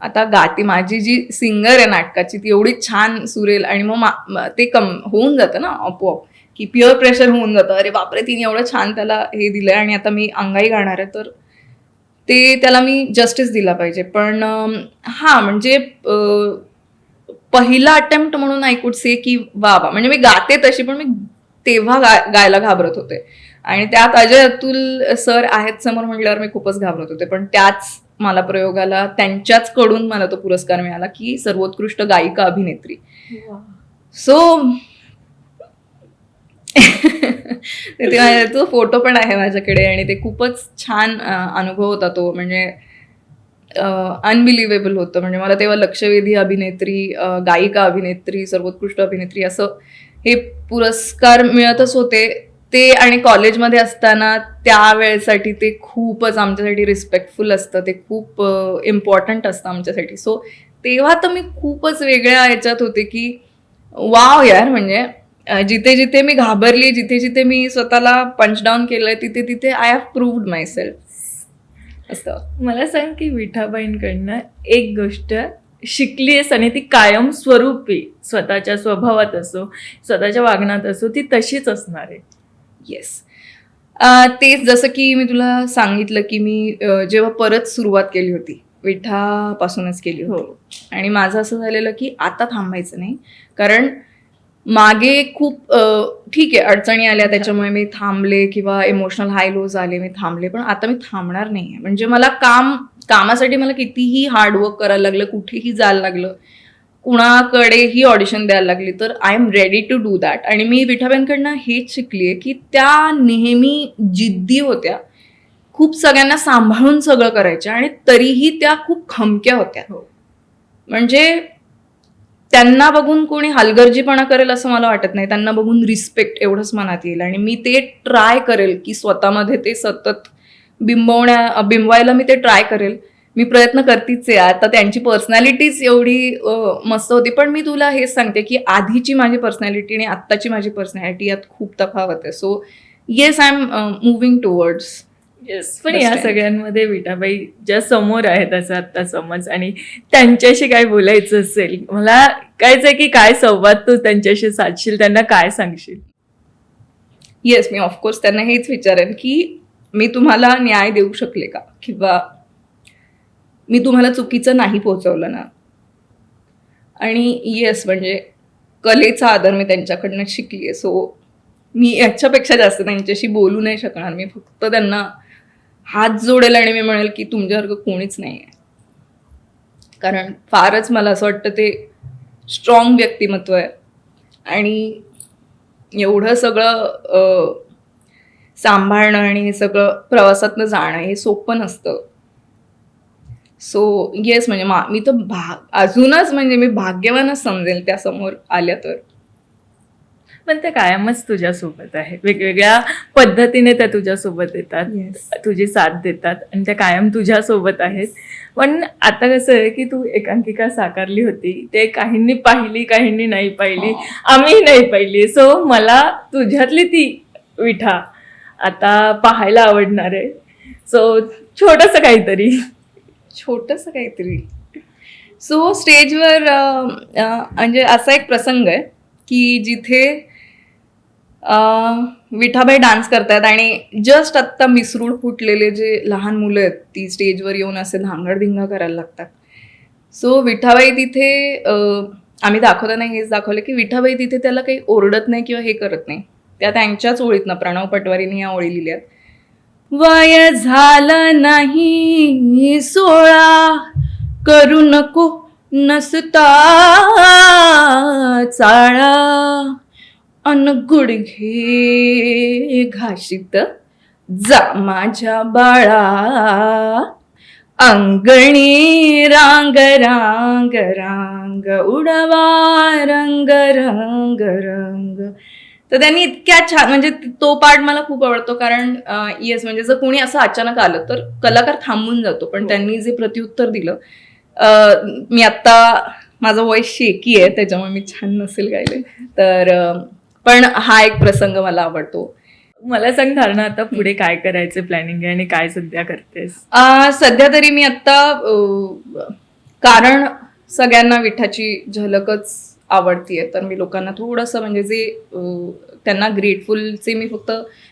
A: आता गाते, माझी जी सिंगर आहे नाटकाची ती एवढी छान सुरेल आणि मग ते होऊन जातं ना आपोआप की पिअर प्रेशर होऊन जातं. अरे बापरे, तिने एवढं छान त्याला हे दिलंय आणि आता मी अंगाई गाणार आहे, तर ते त्याला मी जस्टिस दिला पाहिजे. पण म्हणजे पहिला अटेम्प्ट म्हणून आय कुड से की वा, म्हणजे मी गाते तशी, पण मी तेव्हा गायला घाबरत होते. आणि त्यात अजय अतुल सर आहेत समोर म्हटल्यावर मी खूपच घाबरत होते. पण त्याच मला प्रयोगाला त्यांच्याच कडून मला तो पुरस्कार मिळाला की सर्वोत्कृष्ट गायिका अभिनेत्री. सो तो फोटो पण आहे माझ्याकडे आणि ते खूपच छान अनुभव होता तो. म्हणजे अनबिलिव्हेबल होतं. म्हणजे मला तेव्हा लक्षवेधी अभिनेत्री, गायिका अभिनेत्री, सर्वोत्कृष्ट अभिनेत्री असं हे पुरस्कार मिळतच होते ते. आणि कॉलेजमध्ये असताना त्यावेळेसाठी ते खूपच आमच्यासाठी रिस्पेक्टफुल असतं, ते खूप इम्पॉर्टंट असतं आमच्यासाठी. सो तेव्हा तर मी खूपच वेगळ्या ह्याच्यात होते की वाव यार, म्हणजे जिथे जिथे मी घाबरली, जिथे जिथे मी स्वतःला पंच डाऊन केलंय, तिथे तिथे I have proved my self असं.
B: मला सांग की विठाबाईंकडनं एक गोष्ट शिकलीस आणि ती कायम स्वरूपी स्वतःच्या स्वभावात असो, स्वतःच्या वागण्यात असो, ती तशीच असणार आहे.
A: येस, तेच जसं की मी तुला सांगितलं की मी जेव्हा परत सुरुवात केली होती, विठापासूनच केली होती. आणि माझं असं झालेलं की आता थांबायचं नाही, कारण मागे खूप ठीक आहे अडचणी आल्या, त्याच्यामुळे मी थांबले, किंवा इमोशनल हाय लोज आले, मी थांबले. पण आता मी थांबणार नाहीये. म्हणजे मला कामासाठी मला कितीही हार्डवर्क करायला लागलं, कुठेही जायला लागलं, कुणाकडेही ऑडिशन द्यायला लागली, तर I am ready to do that. आणि मी विठाबाईंकडनं हेच शिकलीये की त्या नेहमी जिद्दी होत्या, खूप सगळ्यांना सांभाळून सगळं करायच्या आणि तरीही त्या खूप खमक्या होत्या. म्हणजे त्यांना बघून कोणी हलगर्जीपणा करेल असं मला वाटत नाही. त्यांना बघून रिस्पेक्ट एवढंच मनात येईल. आणि मी ते ट्राय करेल की स्वतःमध्ये ते सतत बिंबवायला मी ते ट्राय करेल. मी प्रयत्न करतीच आहे. आता त्यांची पर्सनॅलिटीच एवढी मस्त होती. पण मी तुला हेच सांगते की आधीची माझी पर्सनॅलिटी आणि आत्ताची माझी पर्सनॅलिटी यात खूप तफावत आहे. So yes, I am moving towards.
B: Yes, पण
A: Best
B: या
A: friend.
B: सगळ्यांमध्ये विठाबाई ज्या समोर आहेत असं आता समज, आणि त्यांच्याशी काय बोलायचं असेल, मला कायच की काय संवाद तू त्यांच्याशी साधशील, त्यांना काय सांगशील?
A: येस, मी ऑफकोर्स त्यांना हेच विचारेन की मी तुम्हाला न्याय देऊ शकले का, किंवा मी तुम्हाला चुकीचं नाही पोहोचवलं ना. आणि येस, म्हणजे कलेचा आदर मी त्यांच्याकडनं शिकली आहे. सो मी याच्यापेक्षा जास्त त्यांच्याशी बोलू नाही शकणार. मी फक्त त्यांना हात जोडेल आणि मी म्हणेल की तुमच्यासारखं कोणीच नाही आहे. कारण फारच मला असं वाटतं ते स्ट्रॉंग व्यक्तिमत्व आहे. आणि एवढं सगळं सांभाळणं आणि हे सगळं प्रवासातनं जाणं हे सोपं नसतं. सो येस, म्हणजे मी तर अजूनच म्हणजे मी भाग्यवानच समजेल त्या समोर आल्या तर.
B: पण त्या कायमच तुझ्यासोबत आहे, वेगवेगळ्या पद्धतीने त्या तुझ्यासोबत येतात,
A: Yes.
B: तुझी साथ देतात आणि त्या कायम तुझ्यासोबत आहेत. पण आता कसं आहे की तू एकांकिका साकारली होती, ते काहींनी पाहिली, काहींनी नाही पाहिली, आम्ही नाही पाहिली. सो मला तुझ्यातली ती विठा आता पाहायला आवडणार आहे. सो छोटंसं काहीतरी.
A: छोटंसं काहीतरी. सो स्टेजवर म्हणजे असा एक प्रसंग आहे की जिथे विठाबाई डान्स करतात आणि जस्ट आत्ता मिसरूड फुटलेले जे लहान मुलं आहेत ती स्टेजवर येऊन असे धांगडधिंगा करायला लागतात. सो विठाबाई तिथे आम्ही दाखवताना हेच दाखवलं की विठाबाई तिथे त्याला काही ओरडत नाही किंवा हे करत नाही. त्या त्यांच्याच ओळीतनं प्रणव पटवारीने या ओळी लिहिल्यात. वय झालं नाही 16, करू नको नसता चाळा, अन गुडघे घाशीत जा माझ्या बाळा, अंगणी रांग रांग रांग उडवा रंग रंग रंग. तर त्यांनी इतक्या छान, म्हणजे तो पार्ट मला खूप आवडतो. कारण येस, म्हणजे जर कोणी असं अचानक आलं तर कलाकार थांबून जातो, पण त्यांनी जे प्रत्युत्तर दिलं, मी आत्ता माझं वॉइस शेकी आहे त्याच्यामुळे मी छान नसेल गायले तर, पण हा एक प्रसंग मला आवडतो.
B: मला सांग धारणा, आता पुढे काय करायचं प्लॅनिंग आहे आणि काय सध्या करतेस?
A: सध्या तरी मी आत्ता कारण सगळ्यांना विठाची झलकच आवडतीये, तर मी लोकांना थोडंसं म्हणजे जे त्यांना ग्रेटफुलचे मी फक्त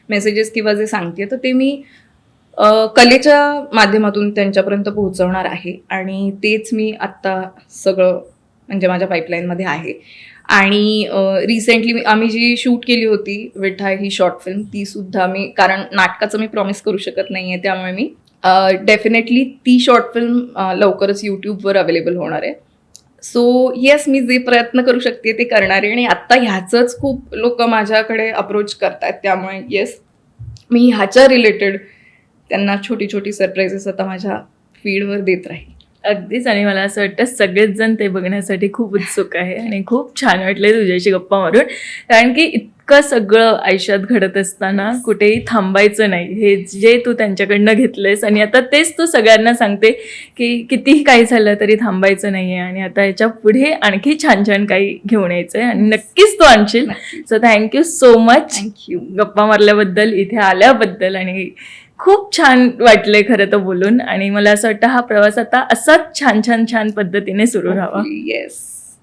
A: मेसेजेस किंवा जे सांगते तर ते मी कलेच्या माध्यमातून त्यांच्यापर्यंत पोहोचवणार आहे. आणि तेच मी आत्ता सगळं म्हणजे माझ्या पाईपलाईनमध्ये आहे. आणि रिसेंटली आम्ही जी शूट केली होती विठा ही शॉर्ट फिल्म, ती सुद्धा मी, कारण नाटकाचं मी प्रॉमिस करू शकत नाही आहे, त्यामुळे मी डेफिनेटली ती शॉर्ट फिल्म लवकरच यूट्यूबवर अवेलेबल होणार आहे. सो येस, मी जे प्रयत्न करू शकते ते करणार आहे. आणि आत्ता ह्याचंच खूप लोक माझ्याकडे अप्रोच करतात, त्यामुळे येस, मी ह्याच्या रिलेटेड त्यांना छोटी छोटी सरप्राईजेस आता माझ्या फीडवर देत राहील.
B: अगदीच. आणि मला असं वाटतं सगळेच जण ते बघण्यासाठी खूप उत्सुक आहे आणि खूप छान वाटले तुझ्याशी गप्पा मारून. कारण की इतकं सगळं आयुष्यात घडत असताना कुठेही थांबायचं नाही, हे जे तू त्यांच्याकडनं घेतलंयस आणि आता तेच तू सगळ्यांना सांगते की कितीही काही झालं तरी थांबायचं नाही आहे आणि आता याच्या पुढे आणखी छान छान काही घेऊन यायचं आहे आणि नक्कीच तू आणशील. So thank you so much
A: thank you.
B: गप्पा मारल्याबद्दल, इथे आल्याबद्दल. आणि खूप छान वाटलंय खरं तर बोलून. आणि मला असं वाटतं हा प्रवास आता असाच छान छान छान पद्धतीने सुरू राहावा.
A: Yes.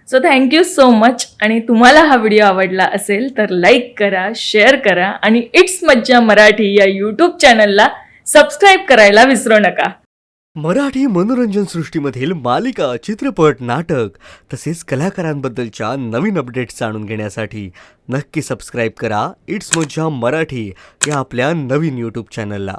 B: So thank you so much. आणि तुम्हाला हा व्हिडिओ आवडला असेल तर लाईक करा, शेअर करा आणि इट्स मज्जा मराठी या यूट्यूब चॅनलला सबस्क्राईब करायला विसरू नका.
C: मराठी मनोरंजन सृष्टीमधील मालिका, चित्रपट, नाटक तसेच कलाकारांबद्दलच्या नवीन अपडेट्स जाणून घेण्यासाठी नक्की सबस्क्राईब करा इट्स मज्जा मराठी या आपल्या नवीन यूट्यूब चॅनलला.